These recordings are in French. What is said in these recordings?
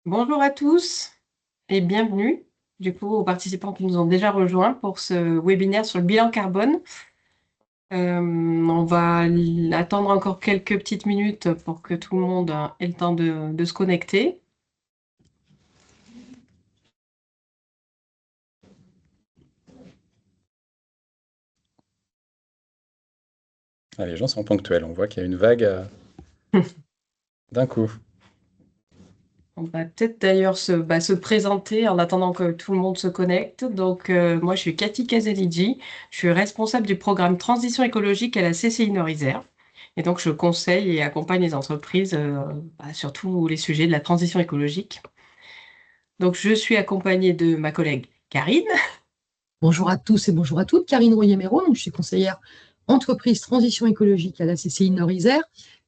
Bonjour à tous et bienvenue aux participants qui nous ont déjà rejoints pour ce webinaire sur le bilan carbone. On va attendre encore quelques petites minutes pour que tout le monde ait le temps de se connecter. Ah, les gens sont ponctuels, on voit qu'il y a une vague d'un coup. On va peut-être d'ailleurs se présenter en attendant que tout le monde se connecte. Moi, je suis Cathy Casaligi, je suis responsable du programme Transition écologique à la CCI Nord-Isère. Et donc, je conseille et accompagne les entreprises sur tous les sujets de la transition écologique. Donc, je suis accompagnée de ma collègue Karine. Bonjour à tous et bonjour à toutes. Karine Royer-Méro, je suis conseillère entreprise transition écologique à la CCI Nord-Isère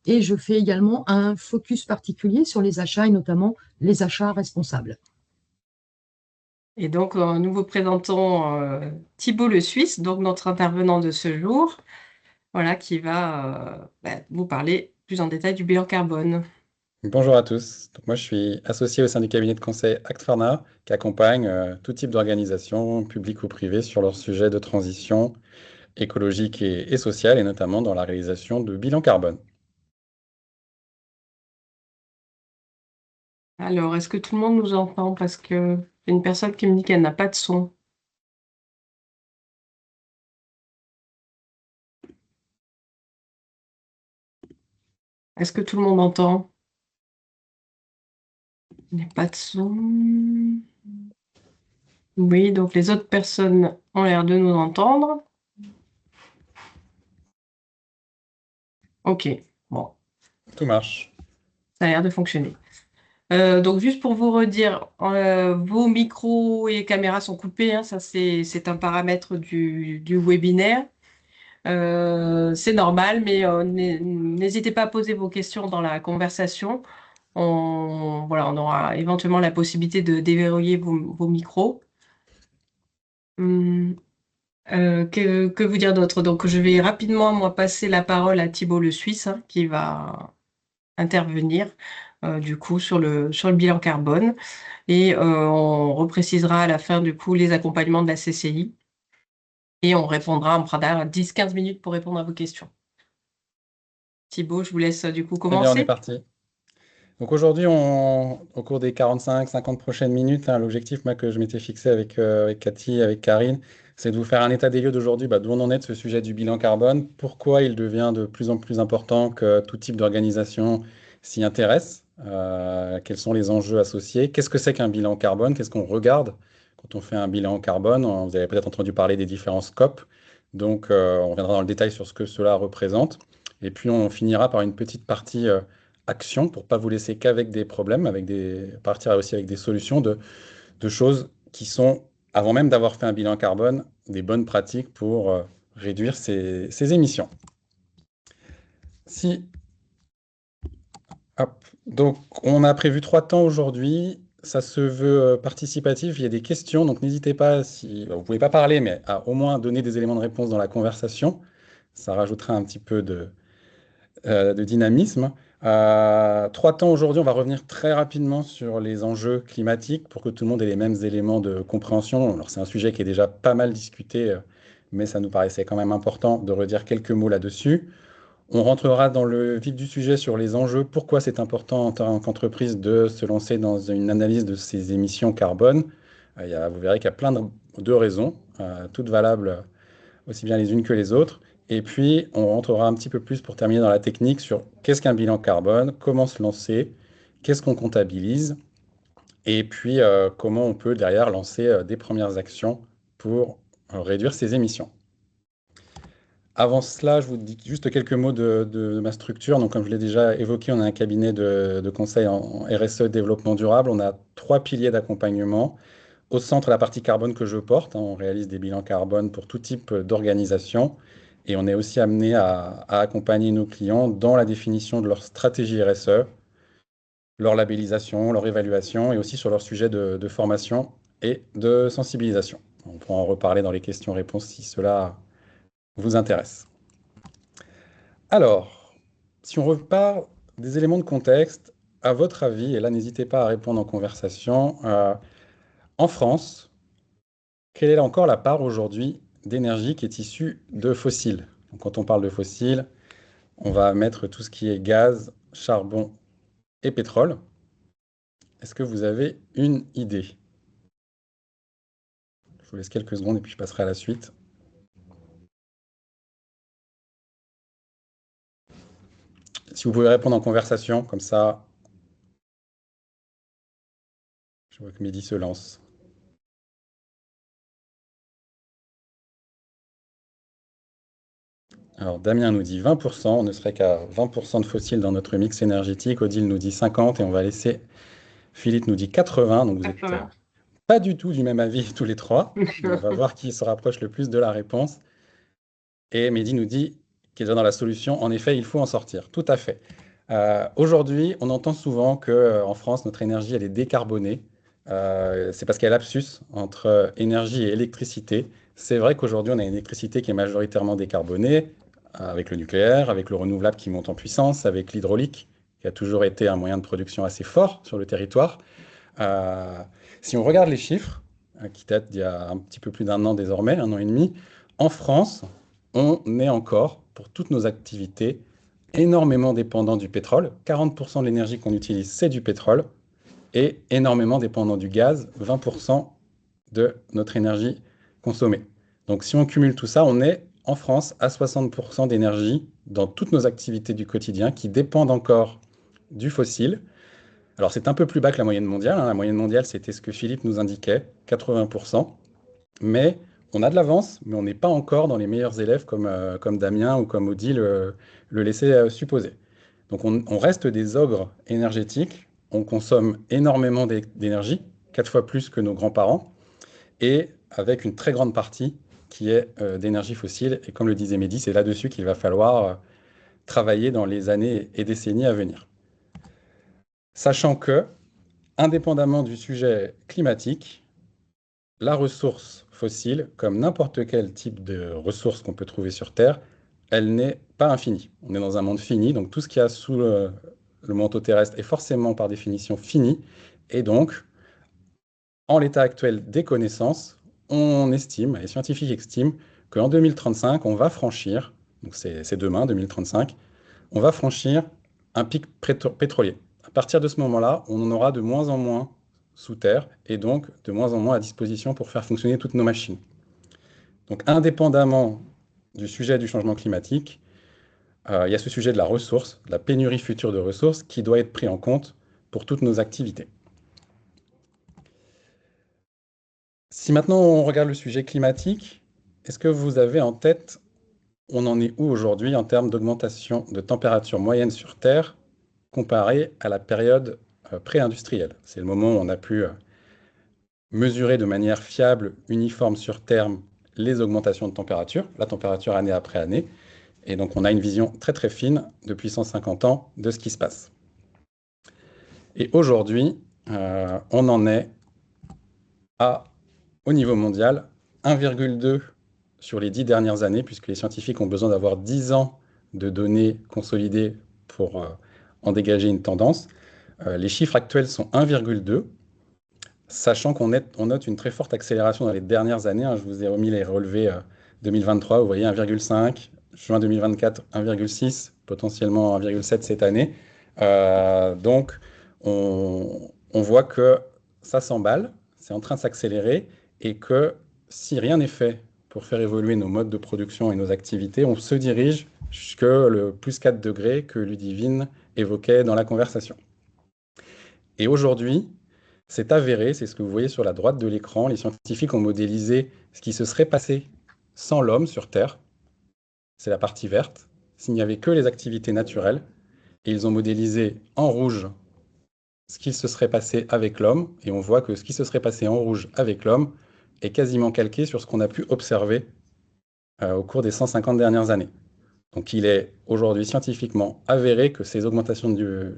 et je fais également un focus particulier sur les achats et notamment les achats responsables. Et donc, nous vous présentons Thibault le Suisse, donc notre intervenant de ce jour, voilà, qui va vous parler plus en détail du bilan carbone. Bonjour à tous. Donc, moi, je suis associé au sein du cabinet de conseil Act4Na qui accompagne tout type d'organisation, publique ou privée, sur leurs sujets de transition écologique et sociale, et notamment dans la réalisation de bilan carbone. Alors, est-ce que tout le monde nous entend? Parce que j'ai une personne qui me dit qu'elle n'a pas de son. Est-ce que tout le monde entend? Il n'y a pas de son. Oui, donc les autres personnes ont l'air de nous entendre. Ok, bon, Tout marche. ça a l'air de fonctionner. Donc juste pour vous redire, vos micros et caméras sont coupés, hein, ça c'est un paramètre du webinaire. C'est normal, mais n'hésitez pas à poser vos questions dans la conversation. On aura éventuellement la possibilité de déverrouiller vos micros. Hum, que vous dire d'autre? Donc je vais rapidement moi passer la parole à Thibault le Suisse, hein, qui va intervenir du coup sur le bilan carbone. Et on reprécisera à la fin, du coup, les accompagnements de la CCI. Et on prendra 10-15 minutes pour répondre à vos questions. Thibault, je vous laisse du coup Eh bien, on est commencer. parti. Donc aujourd'hui, au cours des 45-50 prochaines minutes, hein, l'objectif moi, que je m'étais fixé avec Cathy, avec Karine, c'est de vous faire un état des lieux d'aujourd'hui, d'où on en est de ce sujet du bilan carbone, pourquoi il devient de plus en plus important que tout type d'organisation s'y intéresse, quels sont les enjeux associés, qu'est-ce que c'est qu'un bilan carbone, qu'est-ce qu'on regarde quand on fait un bilan carbone. Vous avez peut-être entendu parler des différents scopes, donc on reviendra dans le détail sur ce que cela représente, et puis on finira par une petite partie action pour pas vous laisser qu'avec des problèmes, partir aussi avec des solutions de choses qui sont, avant même d'avoir fait un bilan carbone, des bonnes pratiques pour réduire ces émissions. Si, hop, donc on a prévu 3 temps aujourd'hui. Ça se veut participatif. Il y a des questions, donc n'hésitez pas, si vous pouvez pas parler, mais à au moins donner des éléments de réponse dans la conversation. Ça rajoutera un petit peu de dynamisme. 3 temps aujourd'hui, on va revenir très rapidement sur les enjeux climatiques pour que tout le monde ait les mêmes éléments de compréhension. Alors c'est un sujet qui est déjà pas mal discuté, mais ça nous paraissait quand même important de redire quelques mots là-dessus. On rentrera dans le vif du sujet sur les enjeux, pourquoi c'est important en tant qu'entreprise de se lancer dans une analyse de ses émissions carbone. Vous verrez qu'il y a plein de raisons, toutes valables aussi bien les unes que les autres. Et puis, on rentrera un petit peu plus pour terminer dans la technique sur qu'est-ce qu'un bilan carbone, comment se lancer, qu'est-ce qu'on comptabilise, et puis comment on peut derrière lancer des premières actions pour réduire ses émissions. Avant cela, je vous dis juste quelques mots de ma structure. Donc, comme je l'ai déjà évoqué, on a un cabinet de conseil en RSE développement durable. On a 3 piliers d'accompagnement. Au centre, la partie carbone que je porte, hein, on réalise des bilans carbone pour tout type d'organisation. Et on est aussi amené à accompagner nos clients dans la définition de leur stratégie RSE, leur labellisation, leur évaluation et aussi sur leur sujet de formation et de sensibilisation. On pourra en reparler dans les questions-réponses si cela vous intéresse. Alors, si on repart des éléments de contexte, à votre avis, et là n'hésitez pas à répondre en conversation, en France, quelle est encore la part aujourd'hui d'énergie qui est issue de fossiles? Donc, quand on parle de fossiles, on va mettre tout ce qui est gaz, charbon et pétrole. Est-ce que vous avez une idée? Je vous laisse quelques secondes et puis je passerai à la suite. Si vous pouvez répondre en conversation, comme ça, je vois que Mehdi se lance. Alors, Damien nous dit 20%, on ne serait qu'à 20% de fossiles dans notre mix énergétique. Odile nous dit 50% et on va laisser. Philippe nous dit 80%, donc vous êtes 80. pas du tout du même avis tous les trois. On va voir qui se rapproche le plus de la réponse. Et Mehdi nous dit qu'il est déjà dans la solution. En effet, il faut en sortir. Tout à fait. Aujourd'hui, on entend souvent qu'en France, notre énergie, elle est décarbonée. C'est parce qu'il y a l'absus entre énergie et électricité. C'est vrai qu'aujourd'hui, on a une électricité qui est majoritairement décarbonée, avec le nucléaire, avec le renouvelable qui monte en puissance, avec l'hydraulique, qui a toujours été un moyen de production assez fort sur le territoire. Euh, Si on regarde les chiffres, qui datent d'il y a un petit peu plus d'un an désormais, un an et demi, en France, on est encore, pour toutes nos activités, énormément dépendant du pétrole. 40% de l'énergie qu'on utilise, c'est du pétrole, et énormément dépendant du gaz, 20% de notre énergie consommée. Donc si on cumule tout ça, on est en France à 60% d'énergie dans toutes nos activités du quotidien qui dépendent encore du fossile. Alors c'est un peu plus bas que la moyenne mondiale, hein. La moyenne mondiale, c'était ce que Philippe nous indiquait, 80%. Mais on a de l'avance, mais on n'est pas encore dans les meilleurs élèves comme Damien ou comme Odile le laissait supposer. Donc on reste des ogres énergétiques, on consomme énormément d'énergie, 4 fois plus que nos grands-parents, et avec une très grande partie qui est d'énergie fossile. Et comme le disait Mehdi, c'est là-dessus qu'il va falloir travailler dans les années et décennies à venir. Sachant que, indépendamment du sujet climatique, la ressource fossile, comme n'importe quel type de ressource qu'on peut trouver sur Terre, elle n'est pas infinie. On est dans un monde fini, donc tout ce qu'il y a sous le manteau terrestre est forcément par définition fini. Et donc, en l'état actuel des connaissances, on estime, les scientifiques estiment, qu'en 2035, on va franchir, donc c'est demain, 2035, on va franchir un pic pétrolier. À partir de ce moment-là, on en aura de moins en moins sous terre et donc de moins en moins à disposition pour faire fonctionner toutes nos machines. Donc indépendamment du sujet du changement climatique, il y a ce sujet de la ressource, de la pénurie future de ressources qui doit être pris en compte pour toutes nos activités. Si maintenant on regarde le sujet climatique, est-ce que vous avez en tête, on en est où aujourd'hui en termes d'augmentation de température moyenne sur Terre comparé à la période pré-industrielle? C'est le moment où on a pu mesurer de manière fiable, uniforme sur terme, les augmentations de température, la température année après année. Et donc on a une vision très très fine depuis 150 ans de ce qui se passe. Et aujourd'hui, on en est au niveau mondial, 1,2 sur les 10 dernières années, puisque les scientifiques ont besoin d'avoir 10 ans de données consolidées pour en dégager une tendance. Les chiffres actuels sont 1,2, sachant qu'on note une très forte accélération dans les dernières années, hein. Je vous ai remis les relevés 2023, vous voyez 1,5, juin 2024, 1,6, potentiellement 1,7 cette année. Donc, on voit que ça s'emballe, c'est en train de s'accélérer, et que si rien n'est fait pour faire évoluer nos modes de production et nos activités, on se dirige jusque le plus 4 degrés que Ludivine évoquait dans la conversation. Et aujourd'hui, c'est avéré, c'est ce que vous voyez sur la droite de l'écran, les scientifiques ont modélisé ce qui se serait passé sans l'homme sur Terre, c'est la partie verte, s'il n'y avait que les activités naturelles, et ils ont modélisé en rouge ce qui se serait passé avec l'homme, et on voit que ce qui se serait passé en rouge avec l'homme est quasiment calqué sur ce qu'on a pu observer au cours des 150 dernières années. Donc il est aujourd'hui scientifiquement avéré que ces augmentations de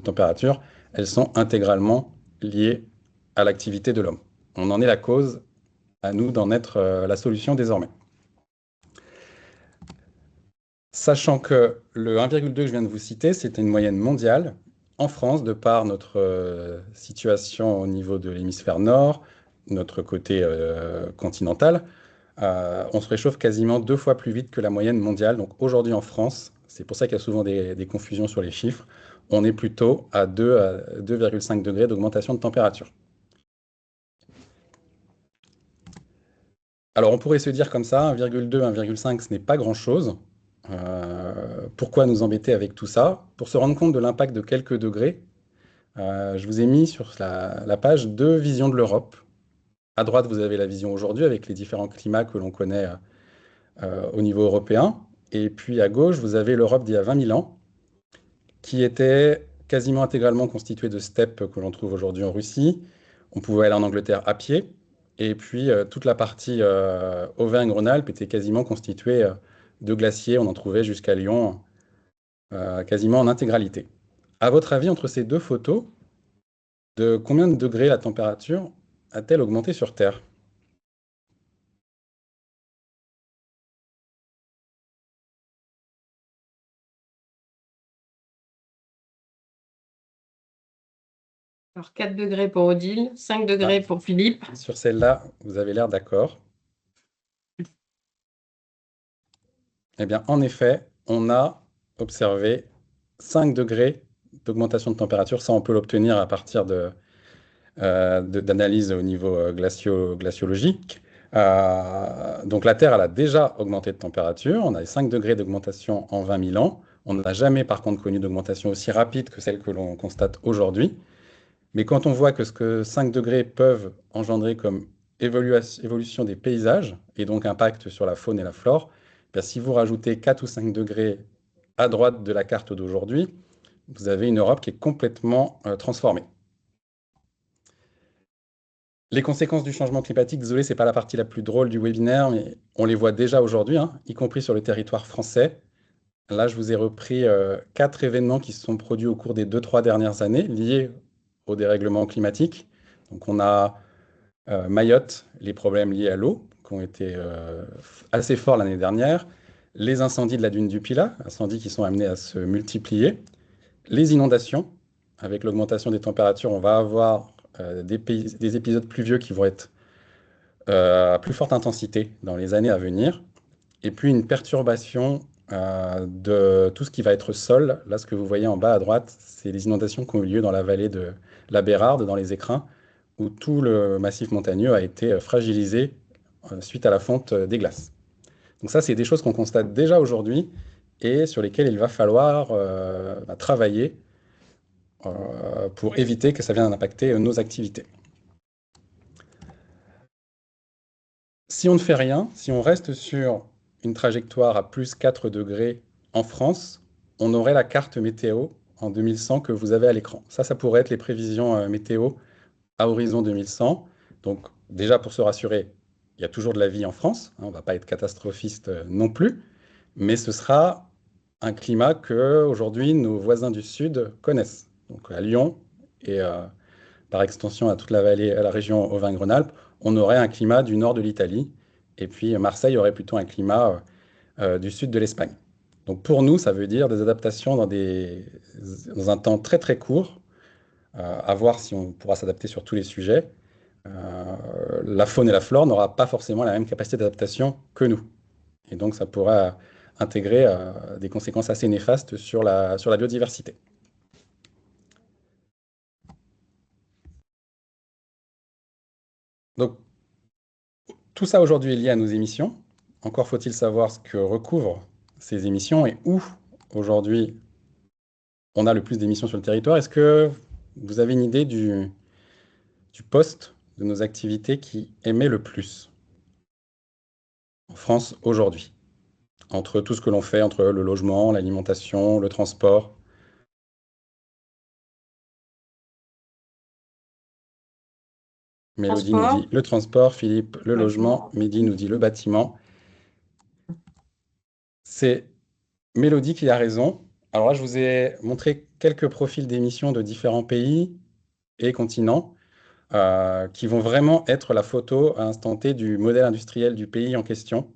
température, elles sont intégralement liées à l'activité de l'homme. On en est la cause, à nous d'en être la solution désormais. Sachant que le 1,2 que je viens de vous citer, c'était une moyenne mondiale, en France, de par notre situation au niveau de l'hémisphère nord, notre côté continental, on se réchauffe quasiment 2 fois plus vite que la moyenne mondiale. Donc aujourd'hui en France, c'est pour ça qu'il y a souvent des confusions sur les chiffres, on est plutôt à 2 à 2,5 degrés d'augmentation de température. Alors on pourrait se dire comme ça, 1,2, 1,5, ce n'est pas grand-chose. Pourquoi nous embêter avec tout ça? Pour se rendre compte de l'impact de quelques degrés, je vous ai mis sur la page deux visions de l'Europe. À droite, vous avez la vision aujourd'hui avec les différents climats que l'on connaît au niveau européen. Et puis à gauche, vous avez l'Europe d'il y a 20 000 ans, qui était quasiment intégralement constituée de steppes que l'on trouve aujourd'hui en Russie. On pouvait aller en Angleterre à pied. Et puis toute la partie Auvergne-Rhône-Alpes était quasiment constituée de glaciers. On en trouvait jusqu'à Lyon, quasiment en intégralité. À votre avis, entre ces deux photos, de combien de degrés la température a-t-elle augmenté sur Terre? Alors 4 degrés pour Odile, 5 Ah, degrés pour Philippe. sur celle-là, vous avez l'air d'accord. Eh bien, en effet, on a observé 5 degrés d'augmentation de température. Ça, on peut l'obtenir à partir d'analyses au niveau glaciologique. Donc la Terre, elle a déjà augmenté de température. On a 5 degrés d'augmentation en 20 000 ans. On n'a jamais, par contre, connu d'augmentation aussi rapide que celle que l'on constate aujourd'hui. Mais quand on voit que ce que 5 degrés peuvent engendrer comme évolution des paysages, et donc impact sur la faune et la flore, bien, si vous rajoutez 4 ou 5 degrés à droite de la carte d'aujourd'hui, vous avez une Europe qui est complètement transformée. Les conséquences du changement climatique, désolé, ce n'est pas la partie la plus drôle du webinaire, mais on les voit déjà aujourd'hui, hein, y compris sur le territoire français. Là, je vous ai repris 4 événements qui se sont produits au cours des 2-3 dernières années liés au dérèglement climatique. Donc, on a Mayotte, les problèmes liés à l'eau, qui ont été assez forts l'année dernière, les incendies de la dune du Pilat, incendies qui sont amenés à se multiplier, les inondations, avec l'augmentation des températures, on va avoir des épisodes pluvieux qui vont être à plus forte intensité dans les années à venir, et puis une perturbation de tout ce qui va être sol. Là, ce que vous voyez en bas à droite, c'est les inondations qui ont eu lieu dans la vallée de la Bérarde, dans les Écrins, où tout le massif montagneux a été fragilisé suite à la fonte des glaces. Donc ça, c'est des choses qu'on constate déjà aujourd'hui et sur lesquelles il va falloir travailler pour éviter que ça vienne impacter nos activités. Si on ne fait rien, si on reste sur une trajectoire à plus 4 degrés en France, on aurait la carte météo en 2100 que vous avez à l'écran. Ça pourrait être les prévisions météo à horizon 2100. Donc déjà pour se rassurer, il y a toujours de la vie en France, hein, on ne va pas être catastrophiste non plus, mais ce sera un climat que aujourd'hui nos voisins du Sud connaissent. Donc à Lyon et par extension à toute la vallée, à la région Auvergne-Rhône-Alpes, on aurait un climat du nord de l'Italie, et puis Marseille aurait plutôt un climat du sud de l'Espagne. Donc pour nous, ça veut dire des adaptations dans un temps très très court, à voir si on pourra s'adapter sur tous les sujets. La faune et la flore n'aura pas forcément la même capacité d'adaptation que nous. Et donc ça pourra intégrer des conséquences assez néfastes sur la biodiversité. Donc tout ça aujourd'hui est lié à nos émissions. Encore faut-il savoir ce que recouvrent ces émissions et où aujourd'hui on a le plus d'émissions sur le territoire. Est-ce que vous avez une idée du poste de nos activités qui émet le plus en France aujourd'hui? Entre tout ce que l'on fait, entre le logement, l'alimentation, le transport. Mélodie nous Transport. dit le transport, Philippe le logement, Bâtiment. Mehdi nous dit le bâtiment. C'est Mélodie qui a raison. Alors là, je vous ai montré quelques profils d'émissions de différents pays et continents qui vont vraiment être la photo à instant T du modèle industriel du pays en question.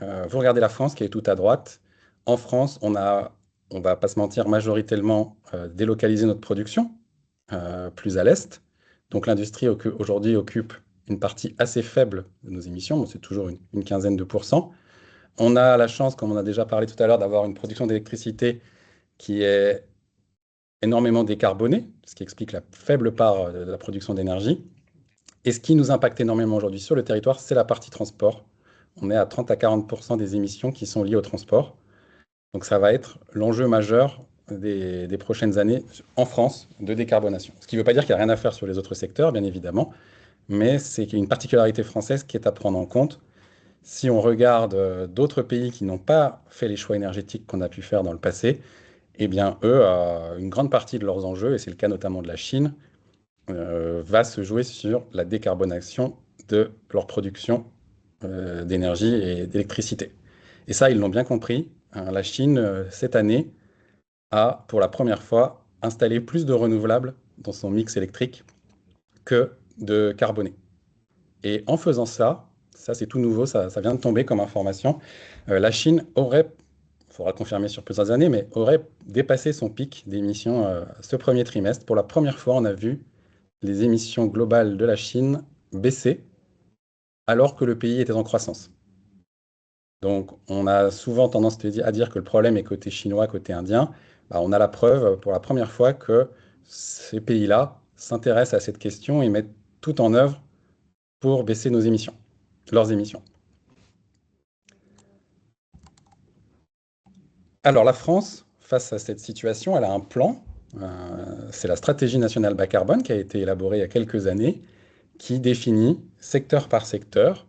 Vous regardez la France qui est tout à droite. En France, on on ne va pas se mentir, majoritairement délocaliser notre production plus à l'est. Donc l'industrie aujourd'hui occupe une partie assez faible de nos émissions, bon, c'est toujours une quinzaine de pourcents. On a la chance, comme on a déjà parlé tout à l'heure, d'avoir une production d'électricité qui est énormément décarbonée, ce qui explique la faible part de la production d'énergie. Et ce qui nous impacte énormément aujourd'hui sur le territoire, c'est la partie transport. On est à 30 à 40% des émissions qui sont liées au transport. Donc ça va être l'enjeu majeur des prochaines années en France de décarbonation. Ce qui ne veut pas dire qu'il n'y a rien à faire sur les autres secteurs, bien évidemment, mais c'est une particularité française qui est à prendre en compte. Si on regarde d'autres pays qui n'ont pas fait les choix énergétiques qu'on a pu faire dans le passé, eh bien, eux, une grande partie de leurs enjeux, et c'est le cas notamment de la Chine, va se jouer sur la décarbonation de leur production d'énergie et d'électricité. Et ça, ils l'ont bien compris. Hein, la Chine, cette année, a, pour la première fois, installé plus de renouvelables dans son mix électrique que de carboné. Et en faisant ça, ça c'est tout nouveau, ça vient de tomber comme information, la Chine aurait, il faudra confirmer sur plusieurs années, mais aurait dépassé son pic d'émissions ce premier trimestre. Pour la première fois, on a vu les émissions globales de la Chine baisser alors que le pays était en croissance. Donc, on a souvent tendance à dire que le problème est côté chinois, côté indien. Bah, on a la preuve pour la première fois que ces pays-là s'intéressent à cette question et mettent tout en œuvre pour baisser nos émissions, leurs émissions. Alors, la France, face à cette situation, elle a un plan. C'est la stratégie nationale bas carbone qui a été élaborée il y a quelques années, qui définit secteur par secteur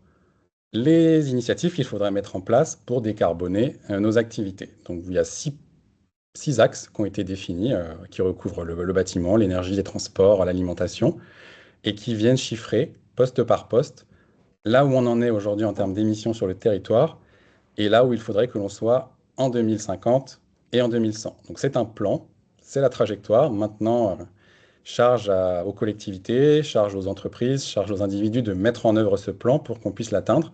les initiatives qu'il faudrait mettre en place pour décarboner nos activités. Donc, il y a six axes qui ont été définis, qui recouvrent le bâtiment, l'énergie, les transports, l'alimentation, et qui viennent chiffrer, poste par poste, là où on en est aujourd'hui en termes d'émissions sur le territoire, et là où il faudrait que l'on soit en 2050 et en 2100. Donc c'est un plan, c'est la trajectoire. Maintenant, charge aux collectivités, charge aux entreprises, charge aux individus de mettre en œuvre ce plan pour qu'on puisse l'atteindre.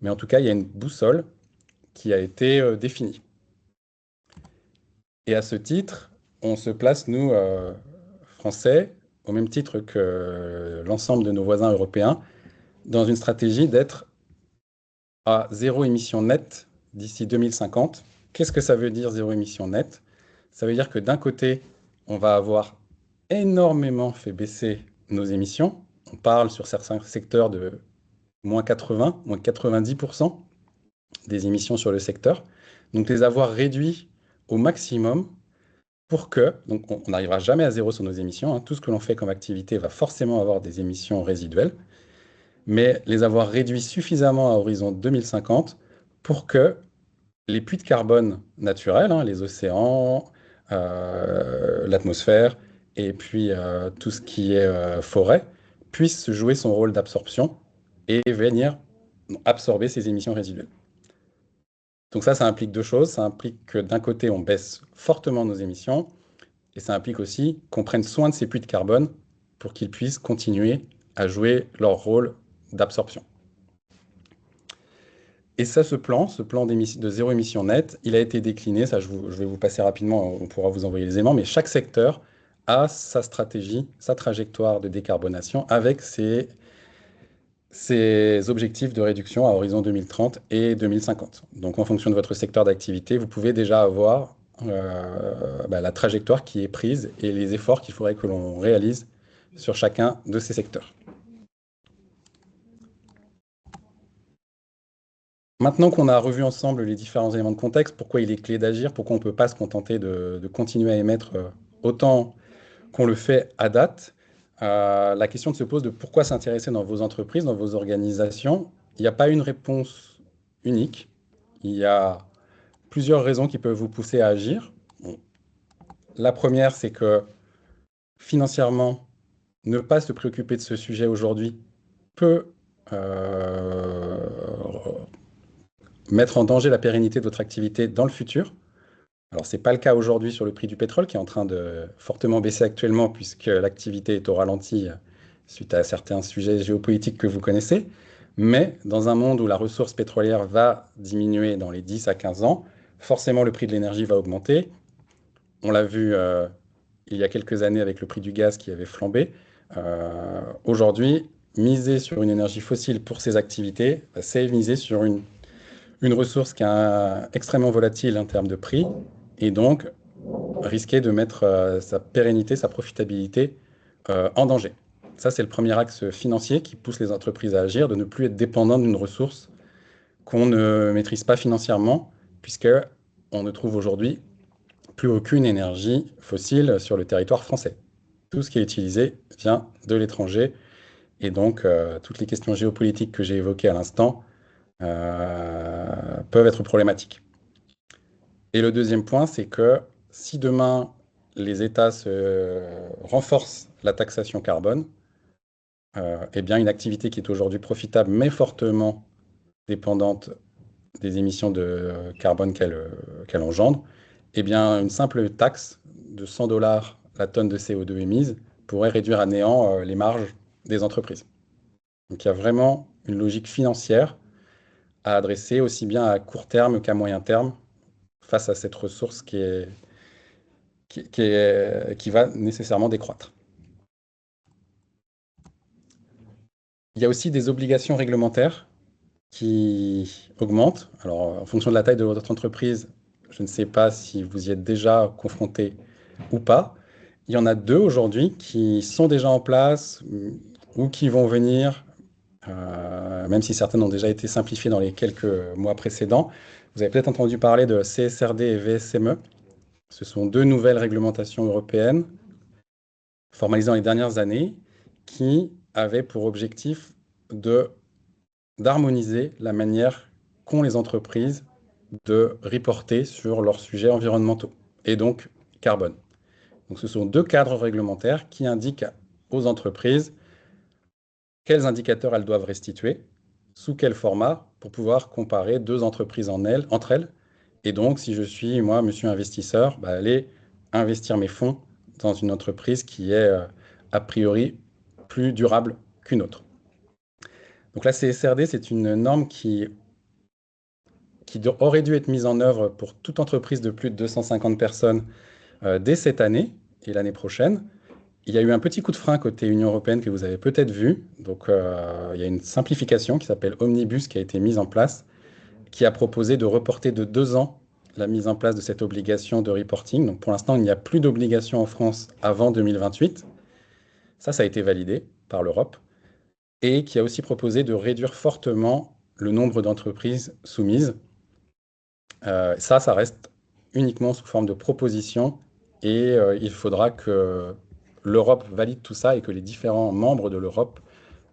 Mais en tout cas, il y a une boussole qui a été définie. Et à ce titre, on se place, nous, Français, au même titre que l'ensemble de nos voisins européens, dans une stratégie d'être à zéro émission nette d'ici 2050. Qu'est-ce que ça veut dire zéro émission nette? Ça veut dire que d'un côté, on va avoir énormément fait baisser nos émissions. On parle sur certains secteurs de moins 80, moins 90% des émissions sur le secteur. Donc les avoir réduits au maximum pour que, donc on n'arrivera jamais à zéro sur nos émissions, hein. Tout ce que l'on fait comme activité va forcément avoir des émissions résiduelles, mais les avoir réduits suffisamment à horizon 2050 pour que les puits de carbone naturels, hein, les océans, l'atmosphère et puis tout ce qui est forêt, puissent jouer son rôle d'absorption et venir absorber ces émissions résiduelles. Donc ça implique deux choses. Ça implique que d'un côté, on baisse fortement nos émissions, et ça implique aussi qu'on prenne soin de ces puits de carbone pour qu'ils puissent continuer à jouer leur rôle d'absorption. Et ça, ce plan de zéro émission nette, il a été décliné, ça je vais vous passer rapidement, on pourra vous envoyer les éléments, mais chaque secteur a sa stratégie, sa trajectoire de décarbonation avec ses objectifs de réduction à horizon 2030 et 2050. Donc en fonction de votre secteur d'activité, vous pouvez déjà avoir la trajectoire qui est prise et les efforts qu'il faudrait que l'on réalise sur chacun de ces secteurs. Maintenant qu'on a revu ensemble les différents éléments de contexte, pourquoi il est clé d'agir, pourquoi on ne peut pas se contenter de continuer à émettre autant qu'on le fait à date, la question se pose de pourquoi s'intéresser dans vos entreprises, dans vos organisations. Il n'y a pas une réponse unique. Il y a plusieurs raisons qui peuvent vous pousser à agir. Bon. La première, c'est que financièrement, ne pas se préoccuper de ce sujet aujourd'hui peut mettre en danger la pérennité de votre activité dans le futur. Alors, ce n'est pas le cas aujourd'hui sur le prix du pétrole qui est en train de fortement baisser actuellement puisque l'activité est au ralenti suite à certains sujets géopolitiques que vous connaissez. Mais dans un monde où la ressource pétrolière va diminuer dans les 10 à 15 ans, forcément le prix de l'énergie va augmenter On l'a vu il y a quelques années avec le prix du gaz qui avait flambé. Aujourd'hui, miser sur une énergie fossile pour ses activités, c'est miser sur une ressource qui est extrêmement volatile en termes de prix et donc risquer de mettre sa pérennité, sa profitabilité en danger. Ça, c'est le premier axe financier qui pousse les entreprises à agir, de ne plus être dépendant d'une ressource qu'on ne maîtrise pas financièrement, puisque on ne trouve aujourd'hui plus aucune énergie fossile sur le territoire français. Tout ce qui est utilisé vient de l'étranger, et donc toutes les questions géopolitiques que j'ai évoquées à l'instant peuvent être problématiques. Et le deuxième point, c'est que si demain les États renforcent la taxation carbone, eh bien une activité qui est aujourd'hui profitable mais fortement dépendante des émissions de carbone qu'elle engendre, eh bien une simple taxe de 100 dollars la tonne de CO2 émise pourrait réduire à néant les marges des entreprises. Donc il y a vraiment une logique financière à adresser aussi bien à court terme qu'à moyen terme face à cette ressource qui va nécessairement décroître. Il y a aussi des obligations réglementaires qui augmentent. Alors, en fonction de la taille de votre entreprise, je ne sais pas si vous y êtes déjà confronté ou pas. Il y en a deux aujourd'hui qui sont déjà en place ou qui vont venir, même si certaines ont déjà été simplifiées dans les quelques mois précédents. Vous avez peut-être entendu parler de CSRD et VSME. Ce sont deux nouvelles réglementations européennes formalisées dans les dernières années qui avaient pour objectif d'harmoniser la manière qu'ont les entreprises de reporter sur leurs sujets environnementaux et donc carbone. Donc ce sont deux cadres réglementaires qui indiquent aux entreprises quels indicateurs elles doivent restituer, sous quel format, pour pouvoir comparer deux entreprises entre elles. Et donc, si je suis, moi, monsieur investisseur, aller investir mes fonds dans une entreprise qui est a priori plus durable qu'une autre. Donc la CSRD, c'est une norme qui aurait dû être mise en œuvre pour toute entreprise de plus de 250 personnes dès cette année et l'année prochaine. Il y a eu un petit coup de frein côté Union européenne que vous avez peut-être vu. Donc, il y a une simplification qui s'appelle Omnibus qui a été mise en place, qui a proposé de reporter de 2 ans la mise en place de cette obligation de reporting. Donc, pour l'instant, il n'y a plus d'obligation en France avant 2028. Ça a été validé par l'Europe. Et qui a aussi proposé de réduire fortement le nombre d'entreprises soumises. Ça reste uniquement sous forme de proposition et il faudra que l'Europe valide tout ça et que les différents membres de l'Europe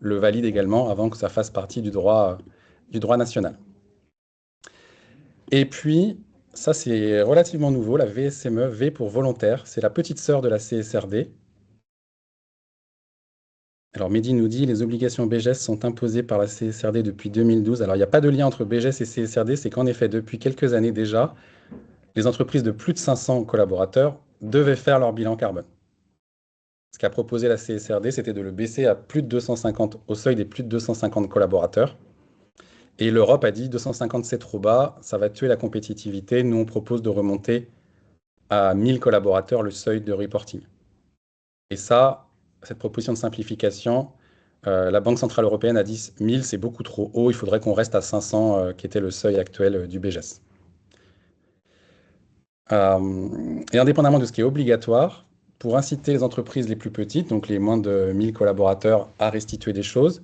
le valident également avant que ça fasse partie du droit national. Et puis, ça c'est relativement nouveau, la VSME, V pour volontaire, c'est la petite sœur de la CSRD. Alors Mehdi nous dit, les obligations BGES sont imposées par la CSRD depuis 2012. Alors il n'y a pas de lien entre BGES et CSRD, c'est qu'en effet, depuis quelques années déjà, les entreprises de plus de 500 collaborateurs devaient faire leur bilan carbone. Ce qu'a proposé la CSRD, c'était de le baisser à plus de 250, au seuil des plus de 250 collaborateurs. Et l'Europe a dit 250 c'est trop bas, ça va tuer la compétitivité. Nous, on propose de remonter à 1000 collaborateurs le seuil de reporting. Et ça, cette proposition de simplification, la Banque Centrale Européenne a dit 1000 c'est beaucoup trop haut, il faudrait qu'on reste à 500 qui était le seuil actuel du BGES. Et indépendamment de ce qui est obligatoire, pour inciter les entreprises les plus petites, donc les moins de 1000 collaborateurs, à restituer des choses,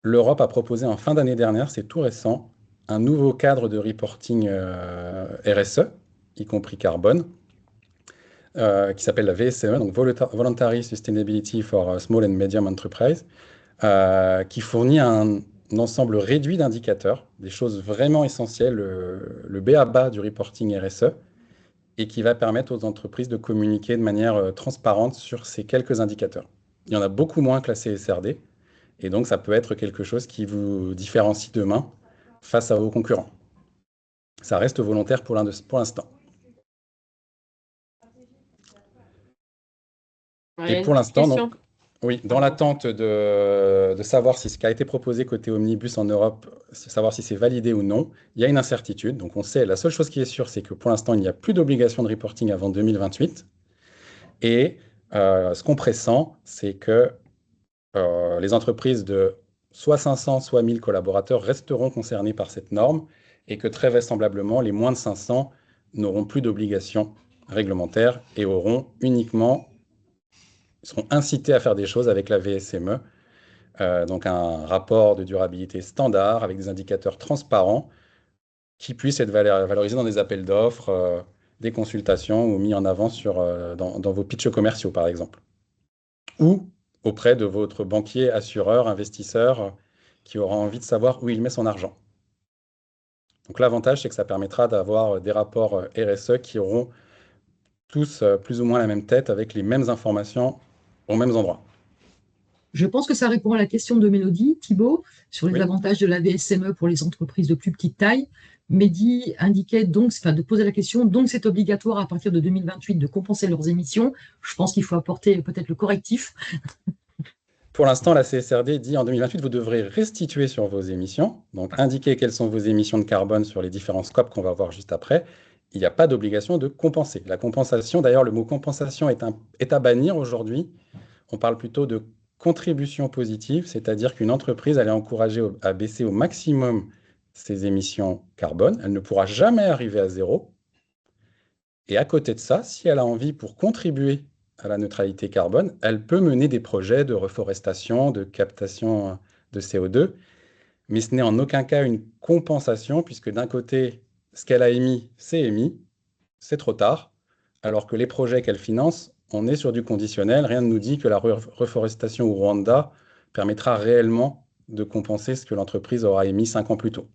l'Europe a proposé en fin d'année dernière, c'est tout récent, un nouveau cadre de reporting RSE, y compris carbone, qui s'appelle la VSE, donc Voluntary Sustainability for Small and Medium Enterprise, qui fournit un ensemble réduit d'indicateurs, des choses vraiment essentielles, le b.a.-ba du reporting RSE, et qui va permettre aux entreprises de communiquer de manière transparente sur ces quelques indicateurs. Il y en a beaucoup moins que la CSRD, et donc ça peut être quelque chose qui vous différencie demain face à vos concurrents. Ça reste volontaire pour l'instant. Ouais, et pour l'instant, donc, Oui, dans l'attente de savoir si ce qui a été proposé côté Omnibus en Europe, savoir si c'est validé ou non, il y a une incertitude. Donc on sait, la seule chose qui est sûre, c'est que pour l'instant, il n'y a plus d'obligation de reporting avant 2028. Et ce qu'on pressent, c'est que les entreprises de soit 500, soit 1000 collaborateurs resteront concernées par cette norme et que très vraisemblablement, les moins de 500 n'auront plus d'obligations réglementaires et seront incités à faire des choses avec la VSME. Donc un rapport de durabilité standard avec des indicateurs transparents qui puissent être valorisés dans des appels d'offres, des consultations ou mis en avant dans vos pitchs commerciaux, par exemple. Ou auprès de votre banquier, assureur, investisseur qui aura envie de savoir où il met son argent. Donc l'avantage, c'est que ça permettra d'avoir des rapports RSE qui auront tous plus ou moins la même tête avec les mêmes informations aux mêmes endroits. Je pense que ça répond à la question de Mélodie, Thibault, sur les Oui. avantages de la VSME pour les entreprises de plus petite taille. Mehdi indiquait donc, enfin, de poser la question, donc c'est obligatoire à partir de 2028 de compenser leurs émissions. Je pense qu'il faut apporter peut-être le correctif. Pour l'instant, la CSRD dit en 2028, vous devrez restituer sur vos émissions, donc indiquer quelles sont vos émissions de carbone sur les différents scopes qu'on va voir juste après. Il n'y a pas d'obligation de compenser. La compensation, d'ailleurs, le mot compensation est à bannir aujourd'hui. On parle plutôt de contribution positive, c'est-à-dire qu'une entreprise, elle est encouragée à baisser au maximum ses émissions carbone. Elle ne pourra jamais arriver à zéro. Et à côté de ça, si elle a envie pour contribuer à la neutralité carbone, elle peut mener des projets de reforestation, de captation de CO2, mais ce n'est en aucun cas une compensation, puisque d'un côté, ce qu'elle a émis, c'est trop tard, alors que les projets qu'elle finance, on est sur du conditionnel. Rien ne nous dit que la reforestation au Rwanda permettra réellement de compenser ce que l'entreprise aura émis 5 ans plus tôt.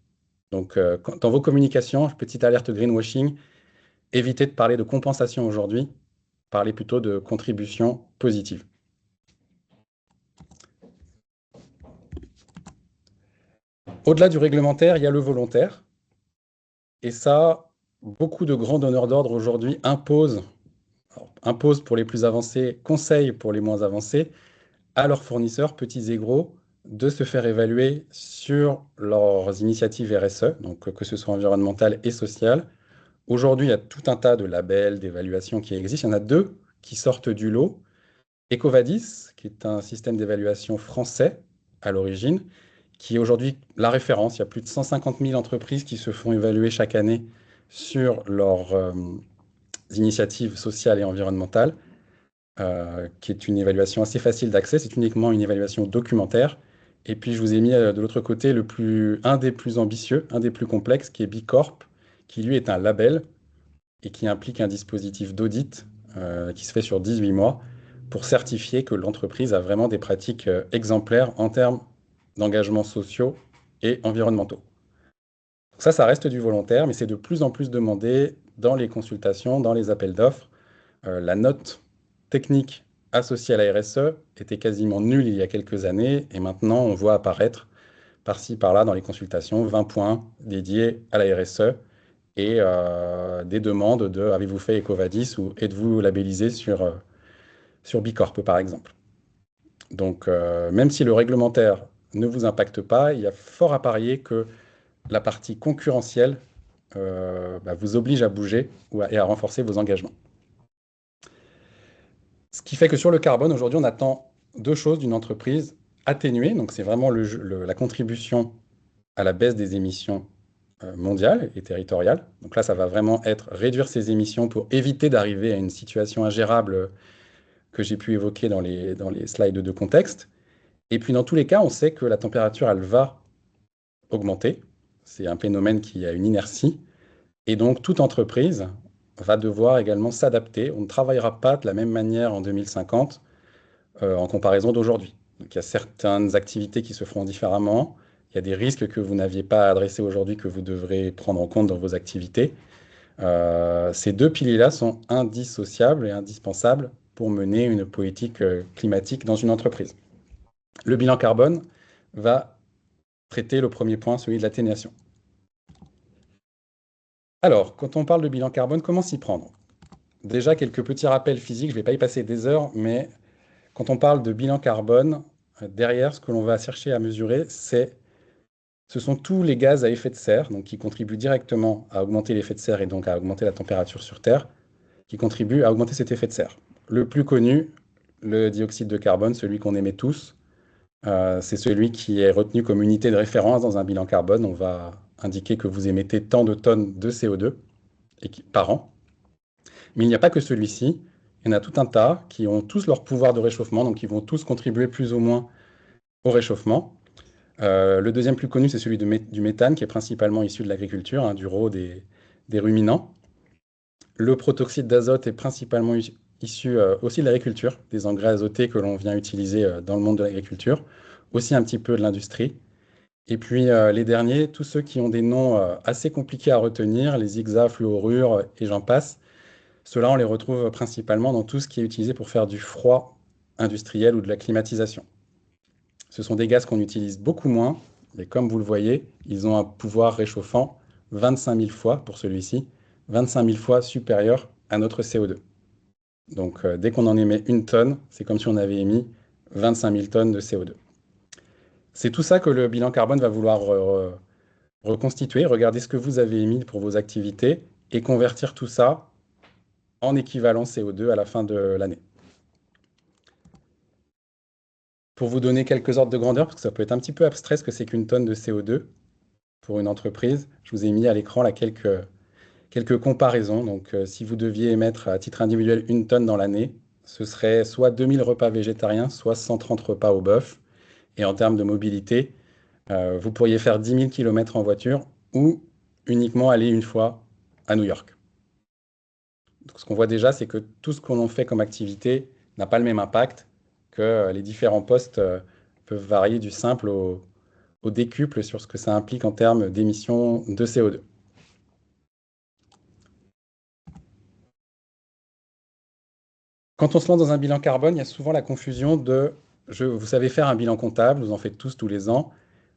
Donc, dans vos communications, petite alerte greenwashing, évitez de parler de compensation aujourd'hui, parlez plutôt de contribution positive. Au-delà du réglementaire, il y a le volontaire. Et ça, beaucoup de grands donneurs d'ordre aujourd'hui imposent pour les plus avancés, conseillent pour les moins avancés, à leurs fournisseurs, petits et gros, de se faire évaluer sur leurs initiatives RSE, donc que ce soit environnementales et sociales. Aujourd'hui, il y a tout un tas de labels, d'évaluations qui existent. Il y en a deux qui sortent du lot. EcoVadis, qui est un système d'évaluation français à l'origine, qui est aujourd'hui la référence. Il y a plus de 150 000 entreprises qui se font évaluer chaque année sur leurs initiatives sociales et environnementales, qui est une évaluation assez facile d'accès. C'est uniquement une évaluation documentaire. Et puis, je vous ai mis de l'autre côté un des plus ambitieux, un des plus complexes, qui est Bicorp, qui lui est un label et qui implique un dispositif d'audit qui se fait sur 18 mois pour certifier que l'entreprise a vraiment des pratiques exemplaires en termes d'engagements sociaux et environnementaux. Ça reste du volontaire, mais c'est de plus en plus demandé dans les consultations, dans les appels d'offres. La note technique associée à la RSE était quasiment nulle il y a quelques années, et maintenant on voit apparaître par-ci, par-là dans les consultations 20 points dédiés à la RSE et des demandes de avez-vous fait EcoVadis ou êtes-vous labellisé sur Bicorp, par exemple. Donc, même si le réglementaire ne vous impacte pas, il y a fort à parier que la partie concurrentielle vous oblige à bouger et à renforcer vos engagements. Ce qui fait que sur le carbone, aujourd'hui, on attend deux choses d'une entreprise atténuée. Donc, c'est vraiment la contribution à la baisse des émissions mondiales et territoriales. Donc là, ça va vraiment être réduire ses émissions pour éviter d'arriver à une situation ingérable que j'ai pu évoquer dans les slides de contexte. Et puis, dans tous les cas, on sait que la température, elle va augmenter. C'est un phénomène qui a une inertie. Et donc, toute entreprise va devoir également s'adapter. On ne travaillera pas de la même manière en 2050 en comparaison d'aujourd'hui. Donc, il y a certaines activités qui se feront différemment. Il y a des risques que vous n'aviez pas adressés aujourd'hui que vous devrez prendre en compte dans vos activités. Ces deux piliers-là sont indissociables et indispensables pour mener une politique climatique dans une entreprise. Le bilan carbone va traiter le premier point, celui de l'atténuation. Alors, quand on parle de bilan carbone, comment s'y prendre? Déjà, quelques petits rappels physiques, je ne vais pas y passer des heures, mais Quand on parle de bilan carbone, derrière, ce que l'on va chercher à mesurer, ce sont tous les gaz à effet de serre, donc qui contribuent directement à augmenter l'effet de serre et donc à augmenter la température sur Terre, qui contribuent à augmenter cet effet de serre. Le plus connu, le dioxyde de carbone, celui qu'on émet tous, c'est celui qui est retenu comme unité de référence dans un bilan carbone. On va indiquer que vous émettez tant de tonnes de CO2 par an. Mais il n'y a pas que celui-ci. Il y en a tout un tas qui ont tous leur pouvoir de réchauffement, donc qui vont tous contribuer plus ou moins au réchauffement. Le deuxième plus connu, c'est celui du méthane, qui est principalement issu de l'agriculture, hein, du rôt des ruminants. Le protoxyde d'azote est principalement issu aussi de l'agriculture, des engrais azotés que l'on vient utiliser dans le monde de l'agriculture, aussi un petit peu de l'industrie. Et puis les derniers, tous ceux qui ont des noms assez compliqués à retenir, les hexafluorures et j'en passe, ceux-là, on les retrouve principalement dans tout ce qui est utilisé pour faire du froid industriel ou de la climatisation. Ce sont des gaz qu'on utilise beaucoup moins, mais comme vous le voyez, ils ont un pouvoir réchauffant 25 000 fois, pour celui-ci, 25 000 fois supérieur à notre CO2. Donc dès qu'on en émet une tonne, c'est comme si on avait émis 25 000 tonnes de CO2. C'est tout ça que le bilan carbone va vouloir reconstituer, regarder ce que vous avez émis pour vos activités et convertir tout ça en équivalent CO2 à la fin de l'année. Pour vous donner quelques ordres de grandeur, parce que ça peut être un petit peu abstrait ce que c'est qu'une tonne de CO2 pour une entreprise, je vous ai mis à l'écran là quelques comparaisons. Donc, si vous deviez émettre à titre individuel une tonne dans l'année, ce serait soit 2000 repas végétariens, soit 130 repas au bœuf. Et en termes de mobilité, vous pourriez faire 10 000 km en voiture ou uniquement aller une fois à New York. Donc, ce qu'on voit déjà, c'est que tout ce qu'on fait comme activité n'a pas le même impact, que les différents postes peuvent varier du simple au décuple sur ce que ça implique en termes d'émissions de CO2. Quand on se lance dans un bilan carbone, il y a souvent la confusion de vous savez faire un bilan comptable, vous en faites tous les ans.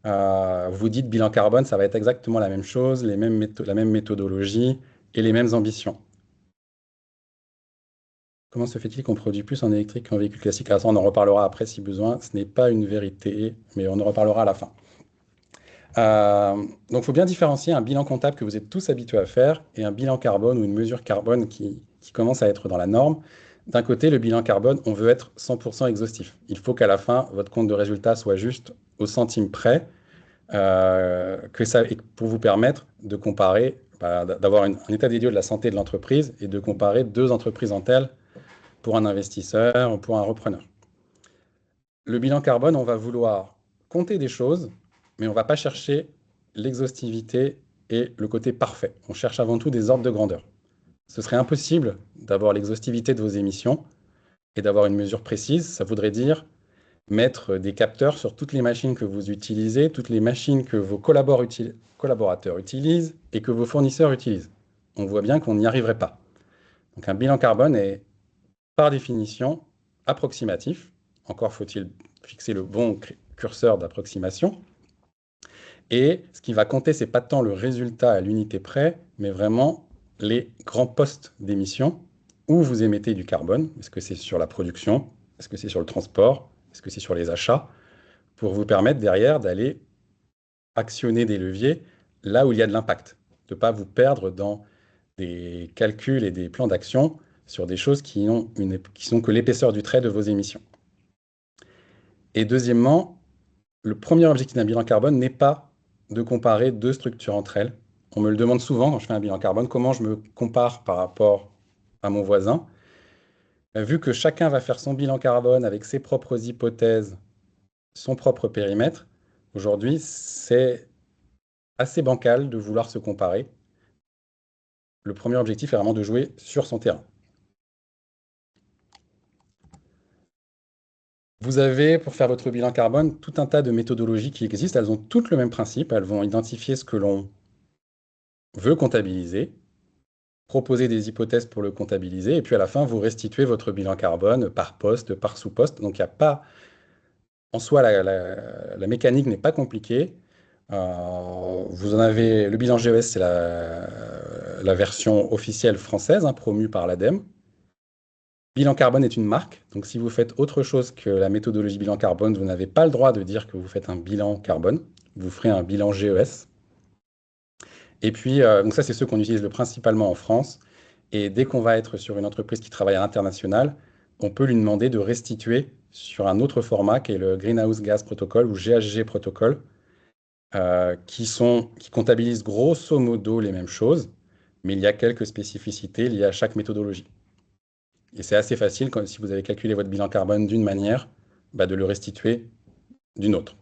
Vous dites bilan carbone, ça va être exactement la même chose, la même méthodologie et les mêmes ambitions. Comment se fait-il qu'on produit plus en électrique qu'en véhicule classique? Alors ça, on en reparlera après si besoin. Ce n'est pas une vérité, mais on en reparlera à la fin. Donc, il faut bien différencier un bilan comptable que vous êtes tous habitués à faire et un bilan carbone ou une mesure carbone qui commence à être dans la norme. D'un côté, le bilan carbone, on veut être 100% exhaustif. Il faut qu'à la fin, votre compte de résultat soit juste au centime près, pour vous permettre de comparer, d'avoir un état des lieux de la santé de l'entreprise et de comparer deux entreprises en telles pour un investisseur ou pour un repreneur. Le bilan carbone, on va vouloir compter des choses, mais on ne va pas chercher l'exhaustivité et le côté parfait. On cherche avant tout des ordres de grandeur. Ce serait impossible d'avoir l'exhaustivité de vos émissions et d'avoir une mesure précise. Ça voudrait dire mettre des capteurs sur toutes les machines que vous utilisez, toutes les machines que vos collaborateurs utilisent et que vos fournisseurs utilisent. On voit bien qu'on n'y arriverait pas. Donc un bilan carbone est par définition approximatif. Encore faut-il fixer le bon curseur d'approximation. Et ce qui va compter, ce n'est pas tant le résultat à l'unité près, mais vraiment les grands postes d'émission où vous émettez du carbone. Est-ce que c'est sur la production? Est-ce que c'est sur le transport? Est-ce que c'est sur les achats? Pour vous permettre derrière d'aller actionner des leviers là où il y a de l'impact. De ne pas vous perdre dans des calculs et des plans d'action sur des choses qui sont que l'épaisseur du trait de vos émissions. Et deuxièmement, le premier objectif d'un bilan carbone n'est pas de comparer deux structures entre elles. On me le demande souvent quand je fais un bilan carbone, comment je me compare par rapport à mon voisin. Vu que chacun va faire son bilan carbone avec ses propres hypothèses, son propre périmètre, aujourd'hui, c'est assez bancal de vouloir se comparer. Le premier objectif est vraiment de jouer sur son terrain. Vous avez, pour faire votre bilan carbone, tout un tas de méthodologies qui existent. Elles ont toutes le même principe. Elles vont identifier ce que l'on veut comptabiliser, proposer des hypothèses pour le comptabiliser, et puis à la fin, vous restituez votre bilan carbone par poste, par sous-poste. Donc, il n'y a pas... En soi, la mécanique n'est pas compliquée. Vous en avez... Le bilan GES, c'est la version officielle française, hein, promue par l'ADEME. Bilan carbone est une marque, donc si vous faites autre chose que la méthodologie bilan carbone, vous n'avez pas le droit de dire que vous faites un bilan carbone, vous ferez un bilan GES. Et puis, donc ça, c'est ceux qu'on utilise principalement en France. Et dès qu'on va être sur une entreprise qui travaille à l'international, on peut lui demander de restituer sur un autre format qui est le Greenhouse Gas Protocol ou GHG Protocol, qui comptabilisent grosso modo les mêmes choses, mais il y a quelques spécificités liées à chaque méthodologie. Et c'est assez facile, si vous avez calculé votre bilan carbone d'une manière, de le restituer d'une autre.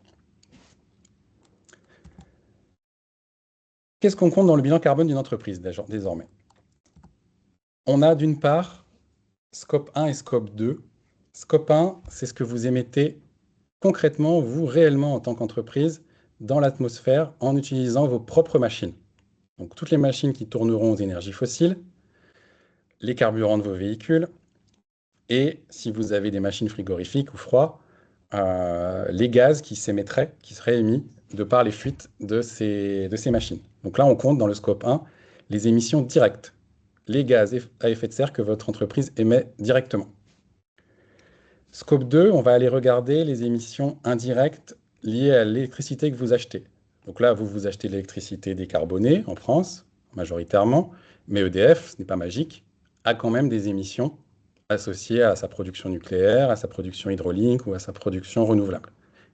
Qu'est-ce qu'on compte dans le bilan carbone d'une entreprise désormais? On a d'une part Scope 1 et Scope 2. Scope 1, c'est ce que vous émettez concrètement, vous, réellement, en tant qu'entreprise, dans l'atmosphère en utilisant vos propres machines. Donc toutes les machines qui tourneront aux énergies fossiles, les carburants de vos véhicules, et si vous avez des machines frigorifiques ou froids, les gaz qui s'émettraient, qui seraient émis de par les fuites de ces machines. Donc là, on compte dans le Scope 1 les émissions directes, les gaz à effet de serre que votre entreprise émet directement. Scope 2, on va aller regarder les émissions indirectes liées à l'électricité que vous achetez. Donc là, vous achetez de l'électricité décarbonée en France, majoritairement, mais EDF, ce n'est pas magique, a quand même des émissions associées à sa production nucléaire, à sa production hydraulique ou à sa production renouvelable.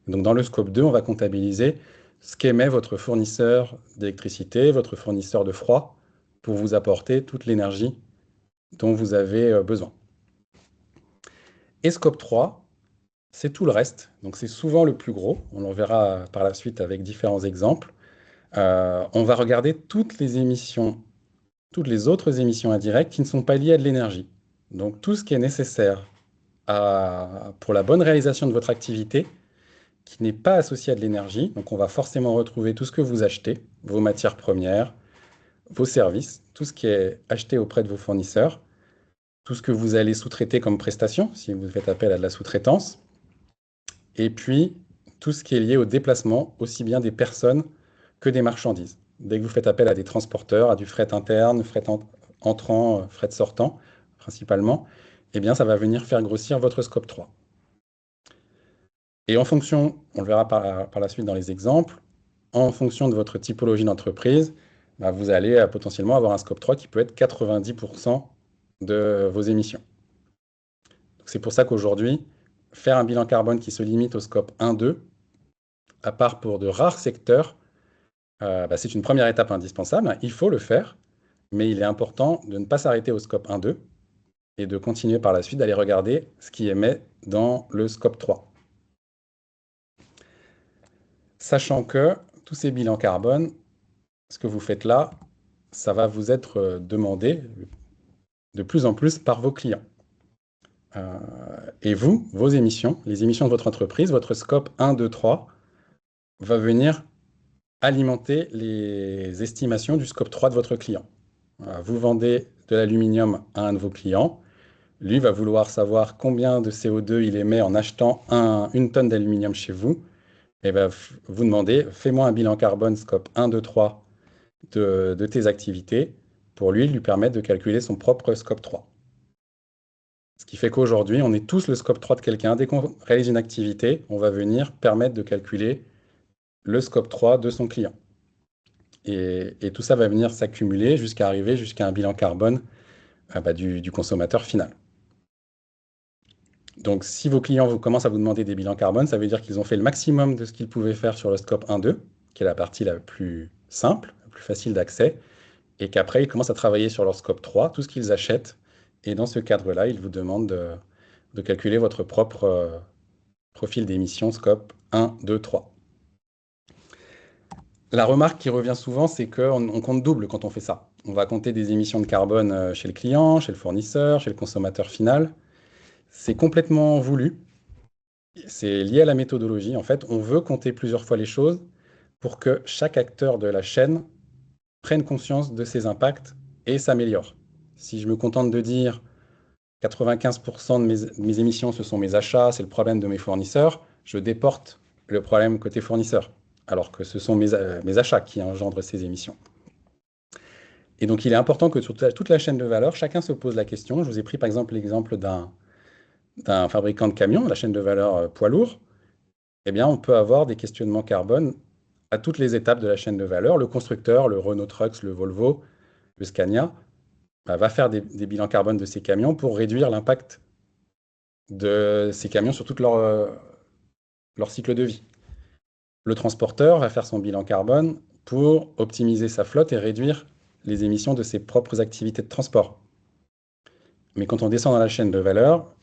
Donc dans le Scope 2, on va comptabiliser ce qu'émet votre fournisseur d'électricité, votre fournisseur de froid, pour vous apporter toute l'énergie dont vous avez besoin. Et Scope 3, c'est tout le reste. Donc c'est souvent le plus gros. On le verra par la suite avec différents exemples. On va regarder toutes les autres émissions indirectes qui ne sont pas liées à de l'énergie. Donc tout ce qui est nécessaire pour la bonne réalisation de votre activité, qui n'est pas associé à de l'énergie. Donc on va forcément retrouver tout ce que vous achetez, vos matières premières, vos services, tout ce qui est acheté auprès de vos fournisseurs, tout ce que vous allez sous-traiter comme prestation, si vous faites appel à de la sous-traitance, et puis tout ce qui est lié au déplacement, aussi bien des personnes que des marchandises. Dès que vous faites appel à des transporteurs, à du fret interne, fret entrant, fret sortant, principalement, eh bien ça va venir faire grossir votre Scope 3. Et en fonction, on le verra par la suite dans les exemples, en fonction de votre typologie d'entreprise, vous allez potentiellement avoir un Scope 3 qui peut être 90% de vos émissions. C'est pour ça qu'aujourd'hui, faire un bilan carbone qui se limite au Scope 1-2, à part pour de rares secteurs, c'est une première étape indispensable. Il faut le faire, mais il est important de ne pas s'arrêter au Scope 1-2 et de continuer par la suite d'aller regarder ce qui émet dans le Scope 3. Sachant que tous ces bilans carbone, ce que vous faites là, ça va vous être demandé de plus en plus par vos clients. Et vous, vos émissions, les émissions de votre entreprise, votre Scope 1, 2, 3, va venir alimenter les estimations du Scope 3 de votre client. Vous vendez de l'aluminium à un de vos clients, lui va vouloir savoir combien de CO2 il émet en achetant une tonne d'aluminium chez vous, et vous demandez, fais-moi un bilan carbone Scope 1, 2, 3 de tes activités, pour lui permettre de calculer son propre Scope 3. Ce qui fait qu'aujourd'hui, on est tous le Scope 3 de quelqu'un. Dès qu'on réalise une activité, on va venir permettre de calculer le Scope 3 de son client. Et tout ça va venir s'accumuler jusqu'à arriver jusqu'à un bilan carbone du consommateur final. Donc, si vos clients commencent à vous demander des bilans carbone, ça veut dire qu'ils ont fait le maximum de ce qu'ils pouvaient faire sur le Scope 1-2, qui est la partie la plus simple, la plus facile d'accès, et qu'après, ils commencent à travailler sur leur Scope 3, tout ce qu'ils achètent. Et dans ce cadre-là, ils vous demandent de calculer votre propre profil d'émission Scope 1, 2, 3. La remarque qui revient souvent, c'est qu'on compte double quand on fait ça. On va compter des émissions de carbone chez le client, chez le fournisseur, chez le consommateur final. C'est complètement voulu. C'est lié à la méthodologie. En fait, on veut compter plusieurs fois les choses pour que chaque acteur de la chaîne prenne conscience de ses impacts et s'améliore. Si je me contente de dire 95% de mes émissions, ce sont mes achats, c'est le problème de mes fournisseurs, je déporte le problème côté fournisseur, alors que ce sont mes achats qui engendrent ces émissions. Et donc, il est important que sur toute la chaîne de valeur, chacun se pose la question. Je vous ai pris par exemple l'exemple d'un fabricant de camions, la chaîne de valeur poids lourd. Eh bien, on peut avoir des questionnements carbone à toutes les étapes de la chaîne de valeur. Le constructeur, le Renault Trucks, le Volvo, le Scania, va faire des bilans carbone de ces camions pour réduire l'impact de ces camions sur tout leur cycle de vie. Le transporteur va faire son bilan carbone pour optimiser sa flotte et réduire les émissions de ses propres activités de transport. Mais quand on descend dans la chaîne de valeur,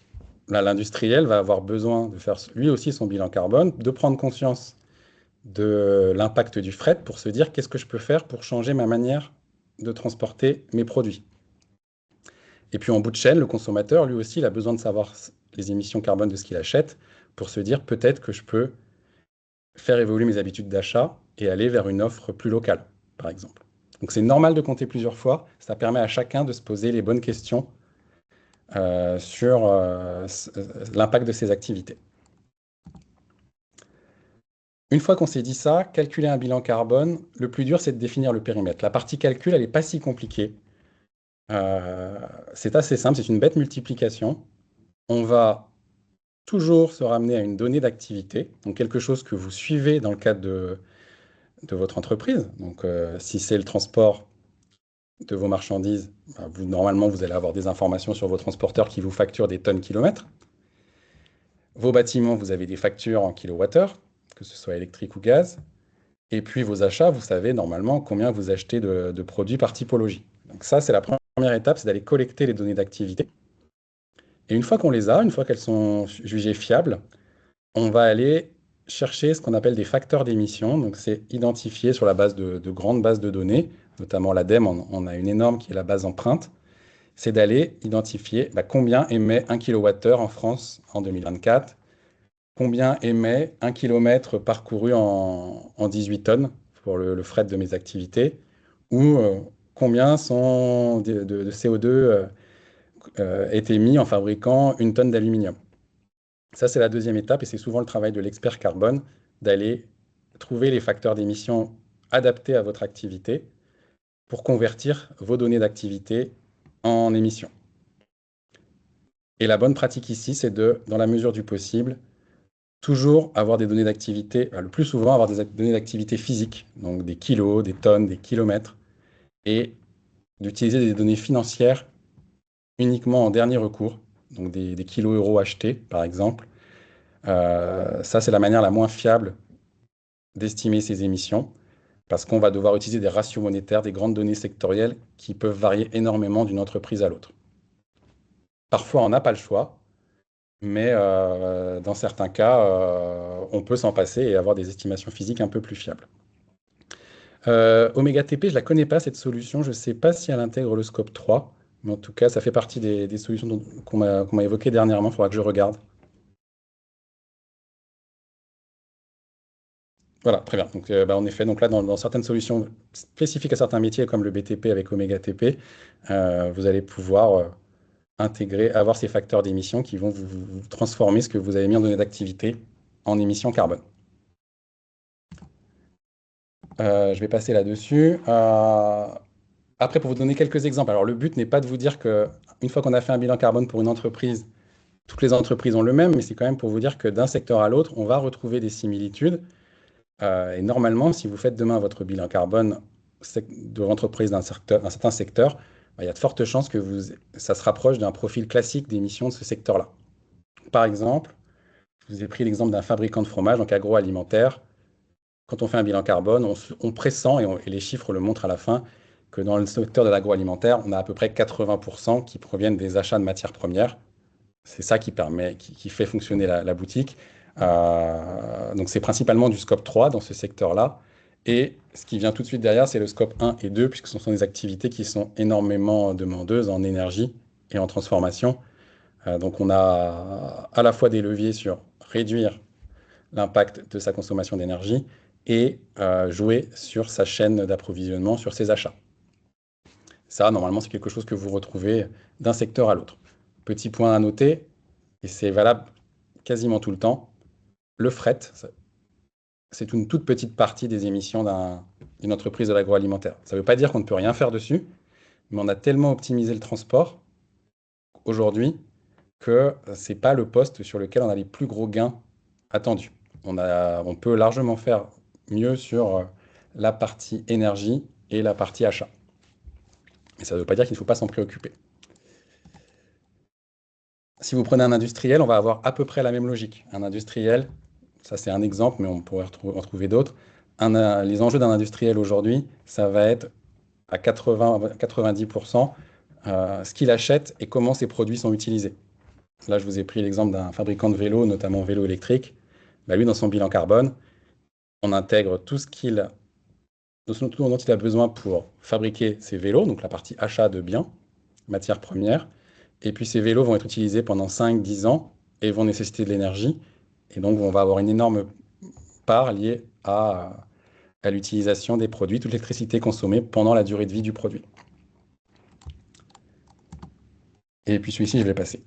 là, l'industriel va avoir besoin de faire lui aussi son bilan carbone, de prendre conscience de l'impact du fret pour se dire qu'est-ce que je peux faire pour changer ma manière de transporter mes produits. Et puis en bout de chaîne, le consommateur, lui aussi, il a besoin de savoir les émissions carbone de ce qu'il achète pour se dire peut-être que je peux faire évoluer mes habitudes d'achat et aller vers une offre plus locale, par exemple. Donc c'est normal de compter plusieurs fois, ça permet à chacun de se poser les bonnes questions sur l'impact de ses activités. Une fois qu'on s'est dit ça, calculer un bilan carbone, le plus dur, c'est de définir le périmètre. La partie calcul, elle n'est pas si compliquée. C'est assez simple, c'est une bête multiplication. On va toujours se ramener à une donnée d'activité, donc quelque chose que vous suivez dans le cadre de votre entreprise. Donc, si c'est le transport de vos marchandises, normalement, vous allez avoir des informations sur vos transporteurs qui vous facturent des tonnes kilomètres. Vos bâtiments, vous avez des factures en kilowattheure, que ce soit électrique ou gaz. Et puis vos achats, vous savez normalement combien vous achetez de produits par typologie. Donc ça, c'est la première étape, c'est d'aller collecter les données d'activité. Et une fois qu'on les a, une fois qu'elles sont jugées fiables, on va aller chercher ce qu'on appelle des facteurs d'émission. Donc c'est identifier sur la base de grandes bases de données, notamment l'ADEME, on a une énorme qui est la base empreinte. C'est d'aller identifier combien émet 1 kWh en France en 2024, combien émet 1 km parcouru en 18 tonnes pour le fret de mes activités, ou combien sont de CO2 est émis en fabriquant une tonne d'aluminium. Ça, c'est la deuxième étape, et c'est souvent le travail de l'expert carbone, d'aller trouver les facteurs d'émission adaptés à votre activité pour convertir vos données d'activité en émissions. Et la bonne pratique ici, c'est de, dans la mesure du possible, toujours avoir des données d'activité, le plus souvent avoir des données d'activité physiques, donc des kilos, des tonnes, des kilomètres, et d'utiliser des données financières uniquement en dernier recours, donc des kilos euros achetés, par exemple. Ça, c'est la manière la moins fiable d'estimer ces émissions, parce qu'on va devoir utiliser des ratios monétaires, des grandes données sectorielles qui peuvent varier énormément d'une entreprise à l'autre. Parfois, on n'a pas le choix, mais dans certains cas, on peut s'en passer et avoir des estimations physiques un peu plus fiables. Omega TP, je ne la connais pas, cette solution. Je ne sais pas si elle intègre le scope 3, mais en tout cas, ça fait partie des solutions qu'on m'a évoquées dernièrement. Il faudra que je regarde. Voilà, très bien. Donc, en effet, donc là, dans certaines solutions spécifiques à certains métiers, comme le BTP avec Omega TP, vous allez pouvoir intégrer, avoir ces facteurs d'émission qui vont vous transformer ce que vous avez mis en données d'activité en émissions carbone. Je vais passer là-dessus. Après, pour vous donner quelques exemples, alors le but n'est pas de vous dire qu'une fois qu'on a fait un bilan carbone pour une entreprise, toutes les entreprises ont le même, mais c'est quand même pour vous dire que d'un secteur à l'autre, on va retrouver des similitudes. Et normalement, si vous faites demain votre bilan carbone de l'entreprise d'un certain secteur, il y a de fortes chances que ça se rapproche d'un profil classique d'émissions de ce secteur-là. Par exemple, je vous ai pris l'exemple d'un fabricant de fromage, donc agroalimentaire. Quand on fait un bilan carbone, on pressent, et les chiffres le montrent à la fin, que dans le secteur de l'agroalimentaire, on a à peu près 80% qui proviennent des achats de matières premières. C'est ça qui fait fonctionner la boutique. Donc c'est principalement du scope 3 dans ce secteur-là. Et ce qui vient tout de suite derrière, c'est le scope 1 et 2, puisque ce sont des activités qui sont énormément demandeuses en énergie et en transformation. Donc on a à la fois des leviers sur réduire l'impact de sa consommation d'énergie et jouer sur sa chaîne d'approvisionnement, sur ses achats. Ça, normalement, c'est quelque chose que vous retrouvez d'un secteur à l'autre. Petit point à noter, et c'est valable quasiment tout le temps, le fret, c'est une toute petite partie des émissions d'une entreprise de l'agroalimentaire. Ça ne veut pas dire qu'on ne peut rien faire dessus, mais on a tellement optimisé le transport aujourd'hui que ce n'est pas le poste sur lequel on a les plus gros gains attendus. On peut largement faire mieux sur la partie énergie et la partie achat. Mais ça ne veut pas dire qu'il ne faut pas s'en préoccuper. Si vous prenez un industriel, on va avoir à peu près la même logique. Un industriel, ça c'est un exemple, mais on pourrait en trouver d'autres. Les enjeux d'un industriel aujourd'hui, ça va être à 80-90% ce qu'il achète et comment ses produits sont utilisés. Là, je vous ai pris l'exemple d'un fabricant de vélos, notamment vélo électrique. Bah, lui, dans son bilan carbone, on intègre tout dont il a besoin pour fabriquer ses vélos, donc la partie achat de biens, matières premières. Et puis ces vélos vont être utilisés pendant 5-10 ans et vont nécessiter de l'énergie. Et donc, on va avoir une énorme part liée à l'utilisation des produits, toute l'électricité consommée pendant la durée de vie du produit. Et puis celui-ci, je vais passer.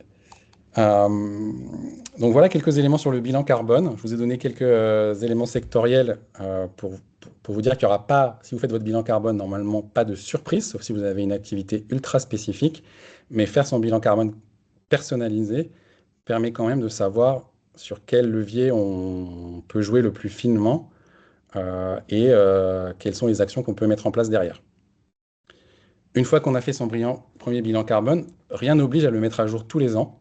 Donc voilà quelques éléments sur le bilan carbone. Je vous ai donné quelques éléments sectoriels pour vous dire qu'il n'y aura pas, si vous faites votre bilan carbone, normalement pas de surprise, sauf si vous avez une activité ultra spécifique. Mais faire son bilan carbone personnalisé permet quand même de savoir sur quel levier on peut jouer le plus finement et quelles sont les actions qu'on peut mettre en place derrière. Une fois qu'on a fait son premier bilan carbone, rien n'oblige à le mettre à jour tous les ans.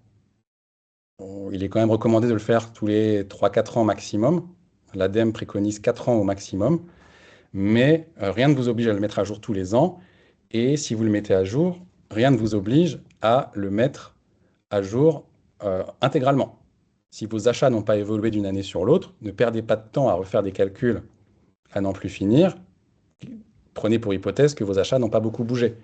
Il est quand même recommandé de le faire tous les 3-4 ans maximum. L'ADEME préconise 4 ans au maximum, mais rien ne vous oblige à le mettre à jour tous les ans. Et si vous le mettez à jour, rien ne vous oblige à le mettre à jour intégralement. Si vos achats n'ont pas évolué d'une année sur l'autre, ne perdez pas de temps à refaire des calculs à n'en plus finir. Prenez pour hypothèse que vos achats n'ont pas beaucoup bougé.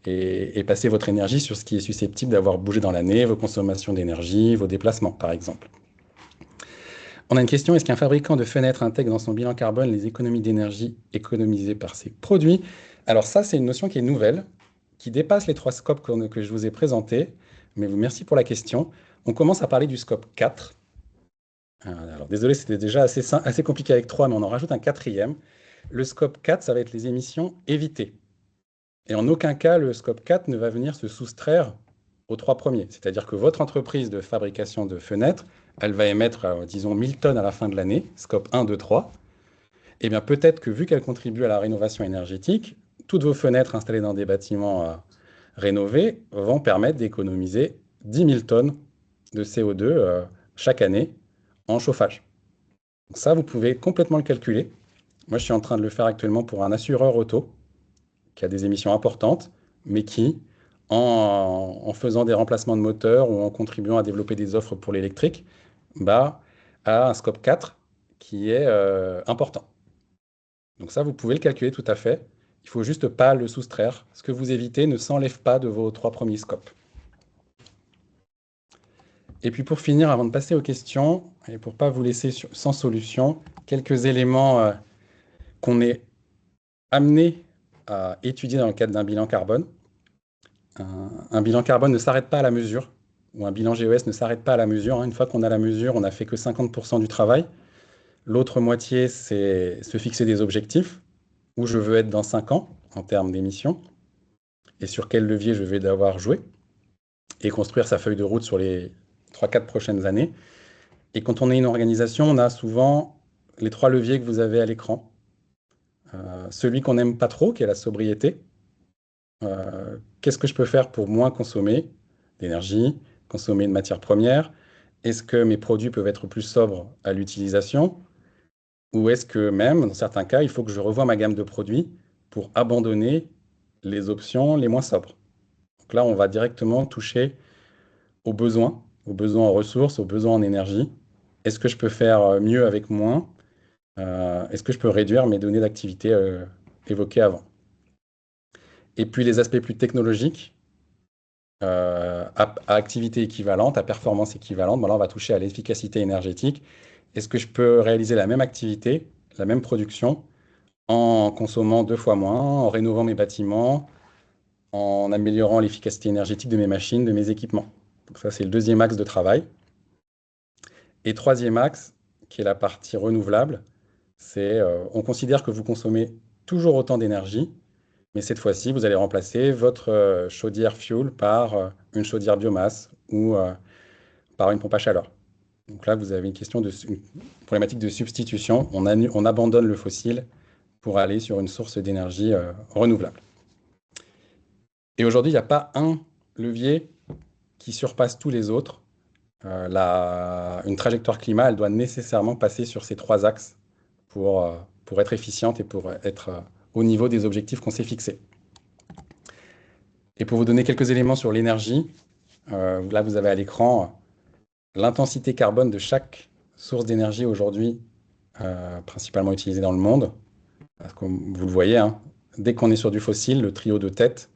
Et passez votre énergie sur ce qui est susceptible d'avoir bougé dans l'année, vos consommations d'énergie, vos déplacements, par exemple. On a une question, est-ce qu'un fabricant de fenêtres intègre dans son bilan carbone les économies d'énergie économisées par ses produits? Alors ça, c'est une notion qui est nouvelle, qui dépasse les 3 scopes que je vous ai présentés, mais merci pour la question. On commence à parler du scope 4. Alors désolé, c'était déjà assez compliqué avec 3, mais on en rajoute un 4e. Le scope 4, ça va être les émissions évitées. Et en aucun cas, le scope 4 ne va venir se soustraire aux 3 premiers. C'est-à-dire que votre entreprise de fabrication de fenêtres, elle va émettre, disons, 1000 tonnes à la fin de l'année, scope 1, 2, 3. Eh bien, peut-être que vu qu'elle contribue à la rénovation énergétique, toutes vos fenêtres installées dans des bâtiments rénovés vont permettre d'économiser 10 000 tonnes de CO2 chaque année en chauffage. Donc ça, vous pouvez complètement le calculer. Moi, je suis en train de le faire actuellement pour un assureur auto qui a des émissions importantes, mais qui, en faisant des remplacements de moteurs ou en contribuant à développer des offres pour l'électrique, a un scope 4 qui est important. Donc ça, vous pouvez le calculer tout à fait. Il ne faut juste pas le soustraire. Ce que vous évitez ne s'enlève pas de vos 3 premiers scopes. Et puis pour finir, avant de passer aux questions, et pour ne pas vous laisser sans solution, quelques éléments qu'on est amené à étudier dans le cadre d'un bilan carbone. Un bilan carbone ne s'arrête pas à la mesure, ou un bilan GES ne s'arrête pas à la mesure. Une fois qu'on a la mesure, on n'a fait que 50% du travail. L'autre moitié, c'est se fixer des objectifs, où je veux être dans 5 ans en termes d'émissions, et sur quel levier je vais devoir jouer, et construire sa feuille de route sur les 3-4 prochaines années. Et quand on est une organisation, on a souvent les 3 leviers que vous avez à l'écran. Celui qu'on n'aime pas trop, qui est la sobriété. Qu'est-ce que je peux faire pour moins consommer d'énergie, consommer de matières premières? Est-ce que mes produits peuvent être plus sobres à l'utilisation? Ou est-ce que même, dans certains cas, il faut que je revoie ma gamme de produits pour abandonner les options les moins sobres? Donc là, on va directement toucher aux besoins en ressources, aux besoins en énergie. Est-ce que je peux faire mieux avec moins? Est-ce que je peux réduire mes données d'activité évoquées avant? Et puis les aspects plus technologiques, à activité équivalente, à performance équivalente, là, on va toucher à l'efficacité énergétique. Est-ce que je peux réaliser la même activité, la même production, en consommant 2 fois moins, en rénovant mes bâtiments, en améliorant l'efficacité énergétique de mes machines, de mes équipements? Donc ça, c'est le 2e axe de travail. Et 3e axe, qui est la partie renouvelable, c'est on considère que vous consommez toujours autant d'énergie, Mais cette fois-ci, vous allez remplacer votre chaudière fuel par une chaudière biomasse ou par une pompe à chaleur. Donc là, vous avez une problématique de substitution. On abandonne le fossile pour aller sur une source d'énergie renouvelable. Et aujourd'hui, il n'y a pas un levier qui surpasse tous les autres. Une trajectoire climat, elle doit nécessairement passer sur ces trois axes pour être efficiente et pour être au niveau des objectifs qu'on s'est fixés. Et pour vous donner quelques éléments sur l'énergie, là, vous avez à l'écran l'intensité carbone de chaque source d'énergie aujourd'hui, principalement utilisée dans le monde. Comme vous le voyez, hein, dès qu'on est sur du fossile, le trio de tête,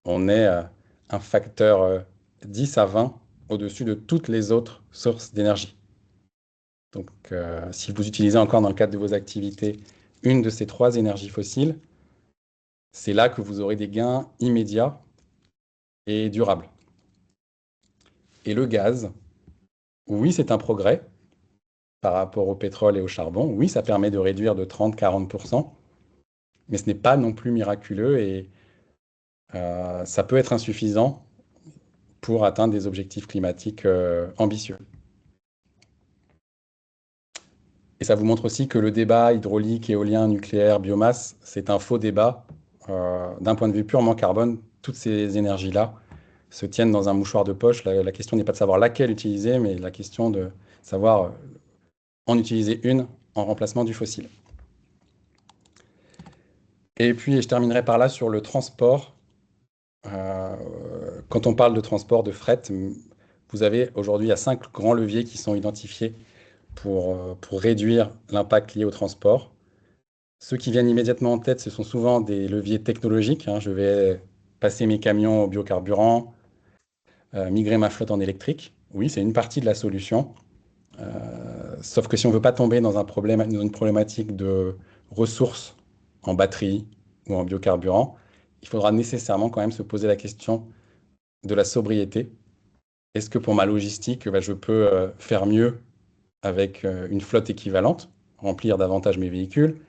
on est un facteur 10 à 20 au-dessus de toutes les autres sources d'énergie. Donc, si vous utilisez encore dans le cadre de vos activités une de ces trois énergies fossiles, c'est là que vous aurez des gains immédiats et durables. Et le gaz, oui, c'est un progrès par rapport au pétrole et au charbon. Oui, ça permet de réduire de 30-40%, mais ce n'est pas non plus miraculeux et ça peut être insuffisant pour atteindre des objectifs climatiques ambitieux. Et ça vous montre aussi que le débat hydraulique, éolien, nucléaire, biomasse, c'est un faux débat. D'un point de vue purement carbone, toutes ces énergies-là se tiennent dans un mouchoir de poche. La question n'est pas de savoir laquelle utiliser, mais la question de savoir en utiliser une en remplacement du fossile. Et puis, je terminerai par là sur le transport. Quand on parle de transport, de fret, vous avez aujourd'hui 5 grands leviers qui sont identifiés pour réduire l'impact lié au transport. Ceux qui viennent immédiatement en tête, ce sont souvent des leviers technologiques. Je vais passer mes camions au biocarburant, migrer ma flotte en électrique. Oui, c'est une partie de la solution. Sauf que si on ne veut pas tomber dans une problématique de ressources en batterie ou en biocarburant, il faudra nécessairement quand même se poser la question de la sobriété. Est-ce que pour ma logistique, je peux faire mieux avec une flotte équivalente, remplir davantage mes véhicules?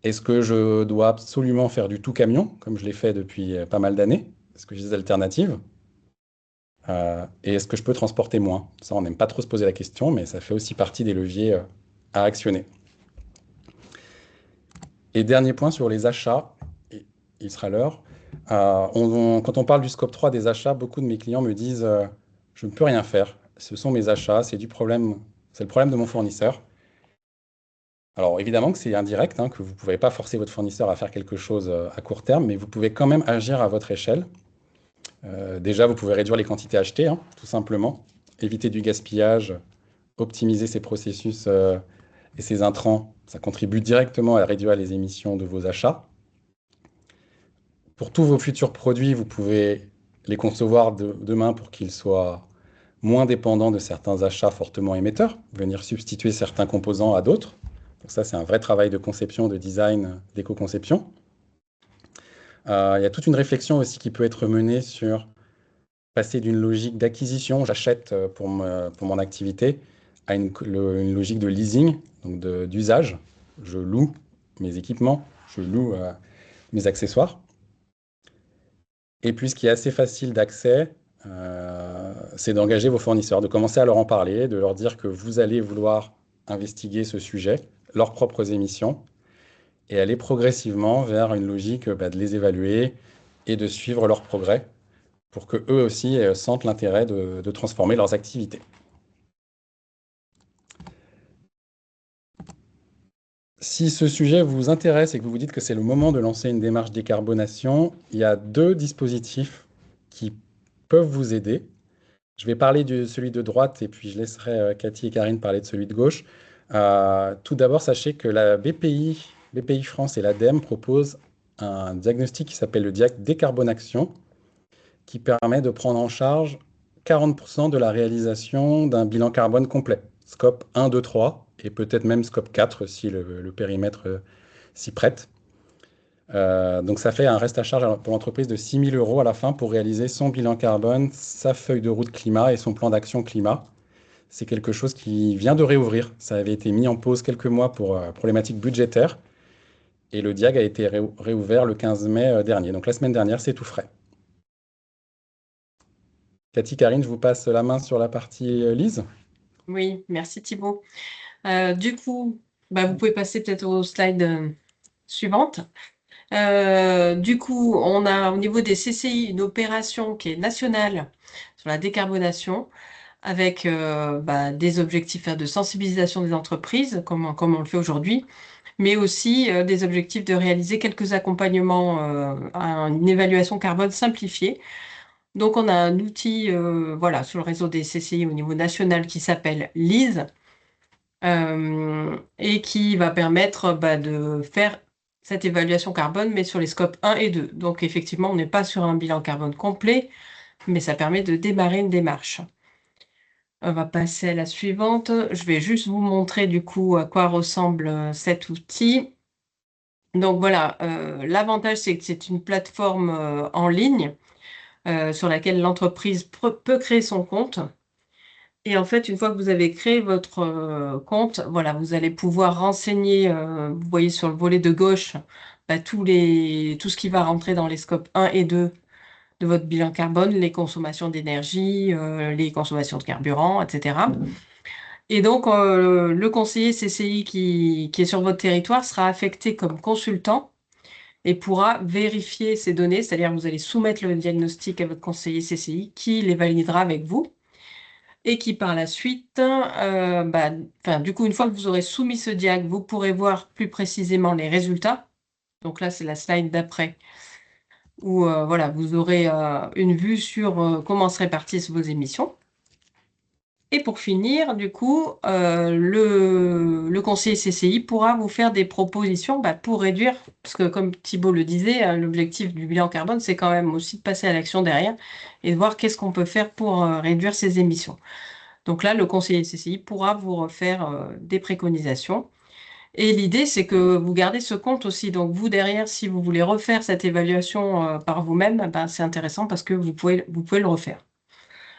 Est-ce que je dois absolument faire du tout camion, comme je l'ai fait depuis pas mal d'années? Est-ce que j'ai des alternatives? Et est-ce que je peux transporter moins? Ça, on n'aime pas trop se poser la question, mais ça fait aussi partie des leviers à actionner. Et dernier point sur les achats, et il sera l'heure. Quand on parle du scope 3 des achats, beaucoup de mes clients me disent je ne peux rien faire, ce sont mes achats, c'est le problème de mon fournisseur. Alors évidemment que c'est indirect, que vous ne pouvez pas forcer votre fournisseur à faire quelque chose à court terme, mais vous pouvez quand même agir à votre échelle. Déjà, vous pouvez réduire les quantités achetées, tout simplement, éviter du gaspillage, optimiser ces processus et ces intrants. Ça contribue directement à réduire les émissions de vos achats. Pour tous vos futurs produits, vous pouvez les concevoir demain pour qu'ils soient moins dépendants de certains achats fortement émetteurs, venir substituer certains composants à d'autres. Donc ça, c'est un vrai travail de conception, de design, d'éco-conception. Il y a toute une réflexion aussi qui peut être menée sur passer d'une logique d'acquisition, j'achète pour mon activité, à une logique de leasing, donc d'usage. Je loue mes équipements, je loue mes accessoires. Et puis, ce qui est assez facile d'accès, c'est d'engager vos fournisseurs, de commencer à leur en parler, de leur dire que vous allez vouloir investiguer ce sujet, leurs propres émissions, et aller progressivement vers une logique de les évaluer et de suivre leurs progrès pour que eux aussi sentent l'intérêt de transformer leurs activités. Si ce sujet vous intéresse et que vous vous dites que c'est le moment de lancer une démarche décarbonation, il y a 2 dispositifs qui peuvent vous aider. Je vais parler de celui de droite et puis je laisserai Cathy et Karine parler de celui de gauche. Tout d'abord, sachez que la BPI France et l'ADEME proposent un diagnostic qui s'appelle le Décarbonation, qui permet de prendre en charge 40% de la réalisation d'un bilan carbone complet, scope 1, 2, 3, et peut-être même scope 4 si le périmètre s'y prête. Donc ça fait un reste à charge pour l'entreprise de 6 000 € à la fin pour réaliser son bilan carbone, sa feuille de route climat et son plan d'action climat. C'est quelque chose qui vient de réouvrir. Ça avait été mis en pause quelques mois pour problématiques budgétaires. Et le diag a été réouvert le 15 mai dernier. Donc la semaine dernière, c'est tout frais. Cathy, Karine, je vous passe la main sur la partie Lise. Oui, merci Thibault. Du coup, vous pouvez passer peut-être aux slides suivantes. Du coup, on a au niveau des CCI une opération qui est nationale sur la décarbonation avec des objectifs de sensibilisation des entreprises, comme on le fait aujourd'hui, mais aussi des objectifs de réaliser quelques accompagnements à une évaluation carbone simplifiée. Donc, on a un outil sur le réseau des CCI au niveau national qui s'appelle LISE et qui va permettre de faire cette évaluation carbone, mais sur les scopes 1 et 2. Donc, effectivement, on n'est pas sur un bilan carbone complet, mais ça permet de démarrer une démarche. On va passer à la suivante. Je vais juste vous montrer du coup à quoi ressemble cet outil. Donc voilà, l'avantage c'est que c'est une plateforme en ligne sur laquelle l'entreprise peut créer son compte. Et en fait, une fois que vous avez créé votre compte, voilà, vous allez pouvoir renseigner, vous voyez sur le volet de gauche, tout ce qui va rentrer dans les scopes 1 et 2 de votre bilan carbone, les consommations d'énergie, les consommations de carburant, etc. Et donc, le conseiller CCI qui est sur votre territoire sera affecté comme consultant et pourra vérifier ces données, c'est-à-dire vous allez soumettre le diagnostic à votre conseiller CCI qui les validera avec vous et qui par la suite, du coup, une fois que vous aurez soumis ce diag, vous pourrez voir plus précisément les résultats. Donc là, c'est la slide d'après où vous aurez une vue sur comment se répartissent vos émissions. Et pour finir, du coup, le conseiller CCI pourra vous faire des propositions pour réduire, parce que comme Thibault le disait, l'objectif du bilan carbone, c'est quand même aussi de passer à l'action derrière et de voir qu'est-ce qu'on peut faire pour réduire ses émissions. Donc là, le conseiller CCI pourra vous refaire des préconisations. Et l'idée, c'est que vous gardez ce compte aussi. Donc vous, derrière, si vous voulez refaire cette évaluation par vous-même, c'est intéressant parce que vous pouvez le refaire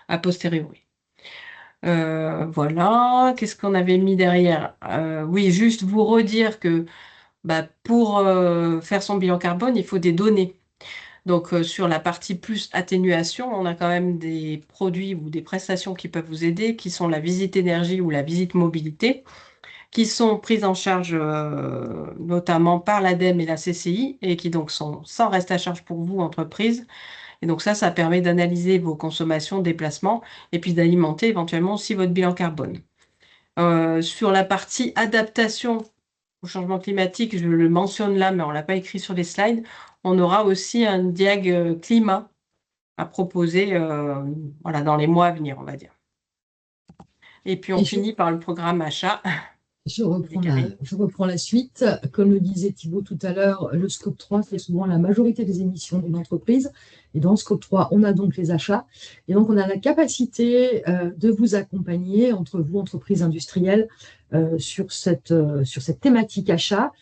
a posteriori. Voilà, qu'est-ce qu'on avait mis derrière? Oui, juste vous redire que pour faire son bilan carbone, il faut des données. Donc sur la partie plus atténuation, on a quand même des produits ou des prestations qui peuvent vous aider, qui sont la visite énergie ou la visite mobilité, qui sont prises en charge notamment par l'ADEME et la CCI, et qui donc sont sans reste à charge pour vous, entreprise. Et donc ça permet d'analyser vos consommations, déplacements, et puis d'alimenter éventuellement aussi votre bilan carbone. Sur la partie adaptation au changement climatique, je le mentionne là, mais on ne l'a pas écrit sur les slides, on aura aussi un diag climat à proposer dans les mois à venir, on va dire. Et puis on Et finit par le programme achat. je reprends la suite. Comme le disait Thibault tout à l'heure, le scope 3 fait souvent la majorité des émissions d'une entreprise. Et dans le scope 3, on a donc les achats. Et donc, on a la capacité de vous accompagner, entre vous, entreprises industrielles, sur cette thématique achat,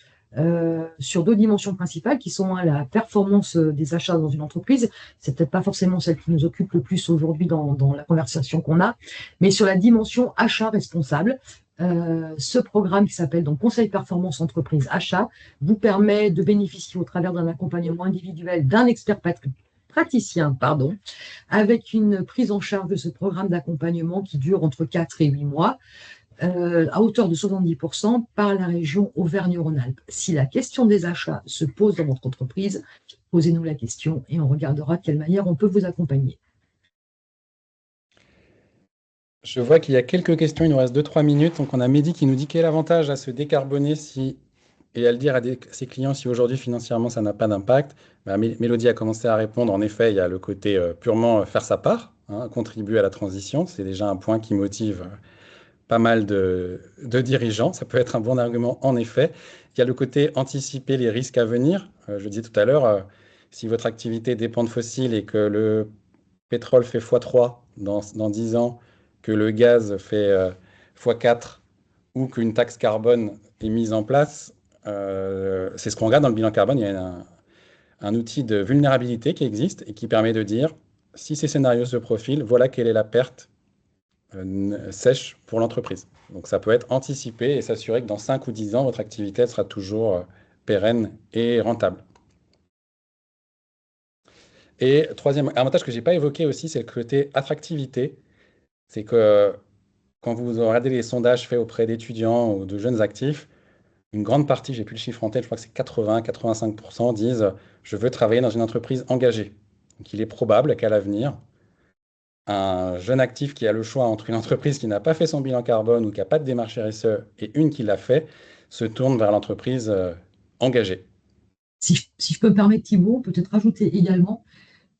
sur deux dimensions principales qui sont la performance des achats dans une entreprise. C'est peut-être pas forcément celle qui nous occupe le plus aujourd'hui dans la conversation qu'on a, mais sur la dimension achat responsable. Ce programme qui s'appelle donc Conseil Performance Entreprise Achat vous permet de bénéficier au travers d'un accompagnement individuel d'un expert praticien, avec une prise en charge de ce programme d'accompagnement qui dure entre 4 et 8 mois, à hauteur de 70% par la région Auvergne-Rhône-Alpes. Si la question des achats se pose dans votre entreprise, posez-nous la question et on regardera de quelle manière on peut vous accompagner. Je vois qu'il y a quelques questions, il nous reste 2-3 minutes. Donc on a Mehdi qui nous dit quel avantage à se décarboner et à le dire à ses clients si aujourd'hui financièrement ça n'a pas d'impact. Mélodie a commencé à répondre. En effet, il y a le côté purement faire sa part, contribuer à la transition. C'est déjà un point qui motive pas mal de dirigeants. Ça peut être un bon argument en effet. Il y a le côté anticiper les risques à venir. Je disais tout à l'heure, si votre activité dépend de fossiles et que le pétrole fait x3 dans 10 ans, que le gaz fait x4 ou qu'une taxe carbone est mise en place, c'est ce qu'on regarde dans le bilan carbone. Il y a un outil de vulnérabilité qui existe et qui permet de dire, si ces scénarios se profilent, voilà quelle est la perte sèche pour l'entreprise. Donc ça peut être anticipé et s'assurer que dans 5 ou 10 ans, votre activité elle sera toujours pérenne et rentable. Et troisième avantage que je n'ai pas évoqué aussi, c'est le côté attractivité. C'est que quand vous regardez les sondages faits auprès d'étudiants ou de jeunes actifs, une grande partie, j'ai plus le chiffre en tête, je crois que c'est 80-85% disent je veux travailler dans une entreprise engagée. Donc il est probable qu'à l'avenir, un jeune actif qui a le choix entre une entreprise qui n'a pas fait son bilan carbone ou qui n'a pas de démarche RSE et une qui l'a fait, se tourne vers l'entreprise engagée. Si je peux me permettre, Thibault, peut-être rajouter également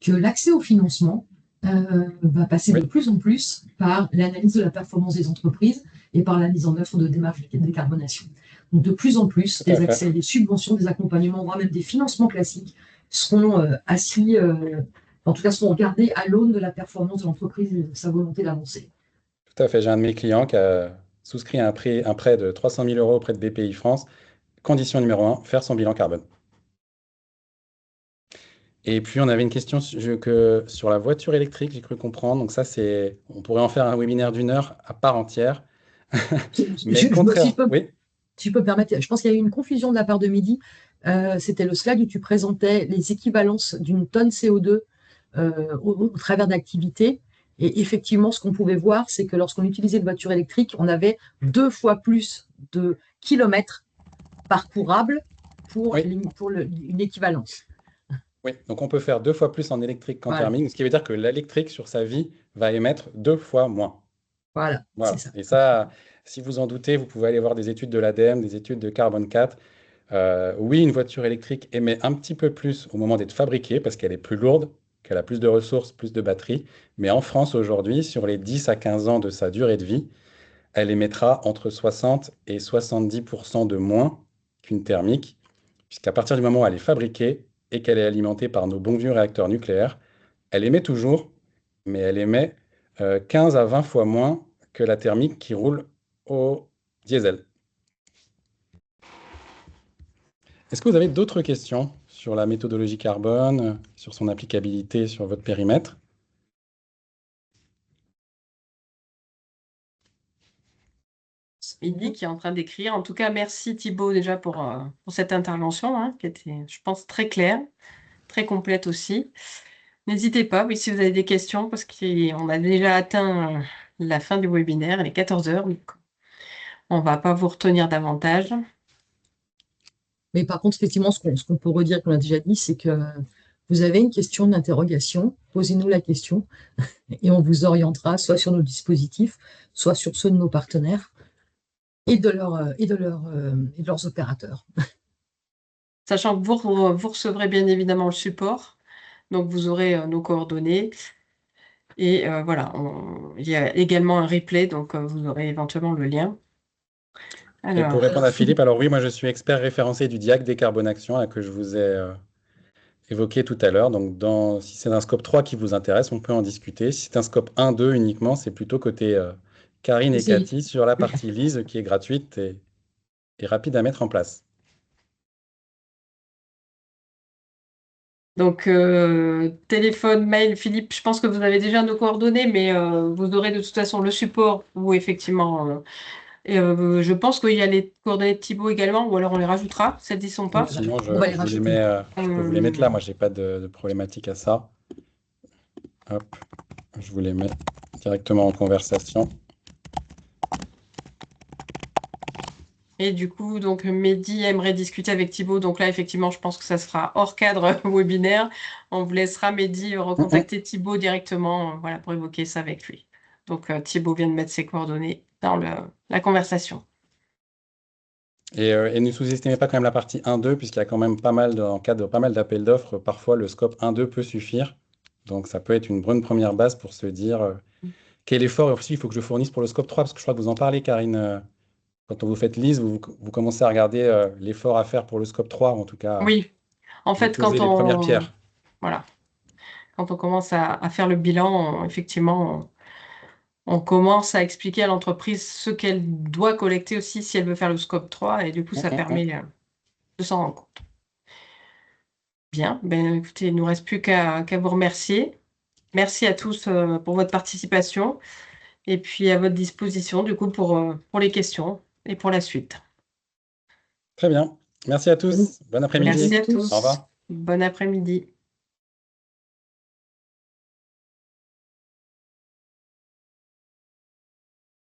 que l'accès au financement va passer de Oui, plus en plus par l'analyse de la performance des entreprises et par la mise en œuvre de démarches de décarbonation. Donc, de plus en plus, tout à des fait. accès, des subventions, des accompagnements, voire même des financements classiques seront assis, en tout cas, seront regardés à l'aune de la performance de l'entreprise et de sa volonté d'avancer. Tout à fait. J'ai un de mes clients qui a souscrit un prêt de 300 000 euros auprès de BPI France. Condition numéro un, faire son bilan carbone. Et puis, on avait une question sur la voiture électrique, j'ai cru comprendre. Donc ça, on pourrait en faire un webinaire d'1 heure à part entière. Mais Si contraire, oui, je peux me permettre, je pense qu'il y a eu une confusion de la part de Midi. C'était le slide où tu présentais les équivalences d'une tonne CO2 au travers d'activités. Et effectivement, ce qu'on pouvait voir, c'est que lorsqu'on utilisait une voiture électrique, on avait 2 fois plus de kilomètres parcourables pour, oui, une équivalence. oui. Donc on peut faire 2 fois plus en électrique qu'en Voilà, thermique, ce qui veut dire que l'électrique sur sa vie va émettre 2 fois moins. voilà, c'est Voilà. ça. Et ça, si vous en doutez, vous pouvez aller voir des études de l'ADEME, des études de Carbone 4. Oui, une voiture électrique émet un petit peu plus au moment d'être fabriquée parce qu'elle est plus lourde, qu'elle a plus de ressources, plus de batterie. Mais en France aujourd'hui, sur les 10 à 15 ans de sa durée de vie, elle émettra entre 60 et 70% de moins qu'une thermique, puisqu'à partir du moment où elle est fabriquée et qu'elle est alimentée par nos bons vieux réacteurs nucléaires, elle émet toujours, mais elle émet 15 à 20 fois moins que la thermique qui roule au diesel. Est-ce que vous avez d'autres questions sur la méthodologie carbone, sur son applicabilité sur votre périmètre? Midi qui est en train d'écrire. En tout cas, merci Thibaut déjà pour cette intervention, hein, qui était, je pense, très claire, très complète aussi. N'hésitez pas, oui, si vous avez des questions, parce qu'on a déjà atteint la fin du webinaire, il est 14 heures, donc on ne va pas vous retenir davantage. Mais par contre, effectivement, ce qu'on peut redire, qu'on a déjà dit, c'est que vous avez une question d'interrogation, posez-nous la question et on vous orientera soit sur nos dispositifs, soit sur ceux de nos partenaires et de leurs opérateurs. Sachant que vous recevrez bien évidemment le support, donc vous aurez nos coordonnées. Et voilà, il y a également un replay, donc vous aurez éventuellement le lien. Et pour Alors, répondre à Philippe, alors oui, moi je suis expert référencé du DIAC Décarbonation que je vous ai évoqué tout à l'heure. Donc si c'est un scope 3 qui vous intéresse, on peut en discuter. Si c'est un scope 1-2 uniquement, c'est plutôt côté Karine et Cathy sur la partie lise qui est gratuite et rapide à mettre en place. donc, téléphone, mail, Philippe, je pense que vous avez déjà nos coordonnées, mais vous aurez de toute façon le support ou effectivement. Je pense qu'il y a les coordonnées de Thibaut également, ou alors on les rajoutera, celles n'y sont pas. Sinon, On va les je vous les rajouter. mets, je peux vous les mettre là. Moi, j'ai pas de problématique à ça. Hop, je vous les mets directement en conversation. Et du coup, donc Mehdi aimerait discuter avec Thibaut. Donc là, effectivement, je pense que ça sera hors cadre webinaire. On vous laissera Mehdi recontacter Thibaut directement, voilà, pour évoquer ça avec lui. Donc Thibaut vient de mettre ses coordonnées dans la conversation. Et ne sous-estimez pas quand même la partie 1-2, puisqu'il y a quand même pas mal, en cas de pas mal d'appels d'offres, parfois le scope 1-2 peut suffire. Donc ça peut être une bonne première base pour se dire quel effort aussi il faut que je fournisse pour le scope 3, parce que je crois que vous en parlez, Karine. Quand vous faites lise, vous commencez à regarder l'effort à faire pour le scope 3, ou en tout cas, Oui, en vous fait, posez les premières pierres. voilà, quand on commence à faire le bilan, effectivement, on commence à expliquer à l'entreprise ce qu'elle doit collecter aussi si elle veut faire le scope 3, et du coup, ça permet de s'en rendre compte. Bien, ben, écoutez, il ne nous reste plus qu'à vous remercier. Merci à tous pour votre participation et puis à votre disposition du coup pour les questions et pour la suite. Très bien. Merci à tous. Bon après-midi. Merci à tous. tous. Au revoir. Bon après-midi.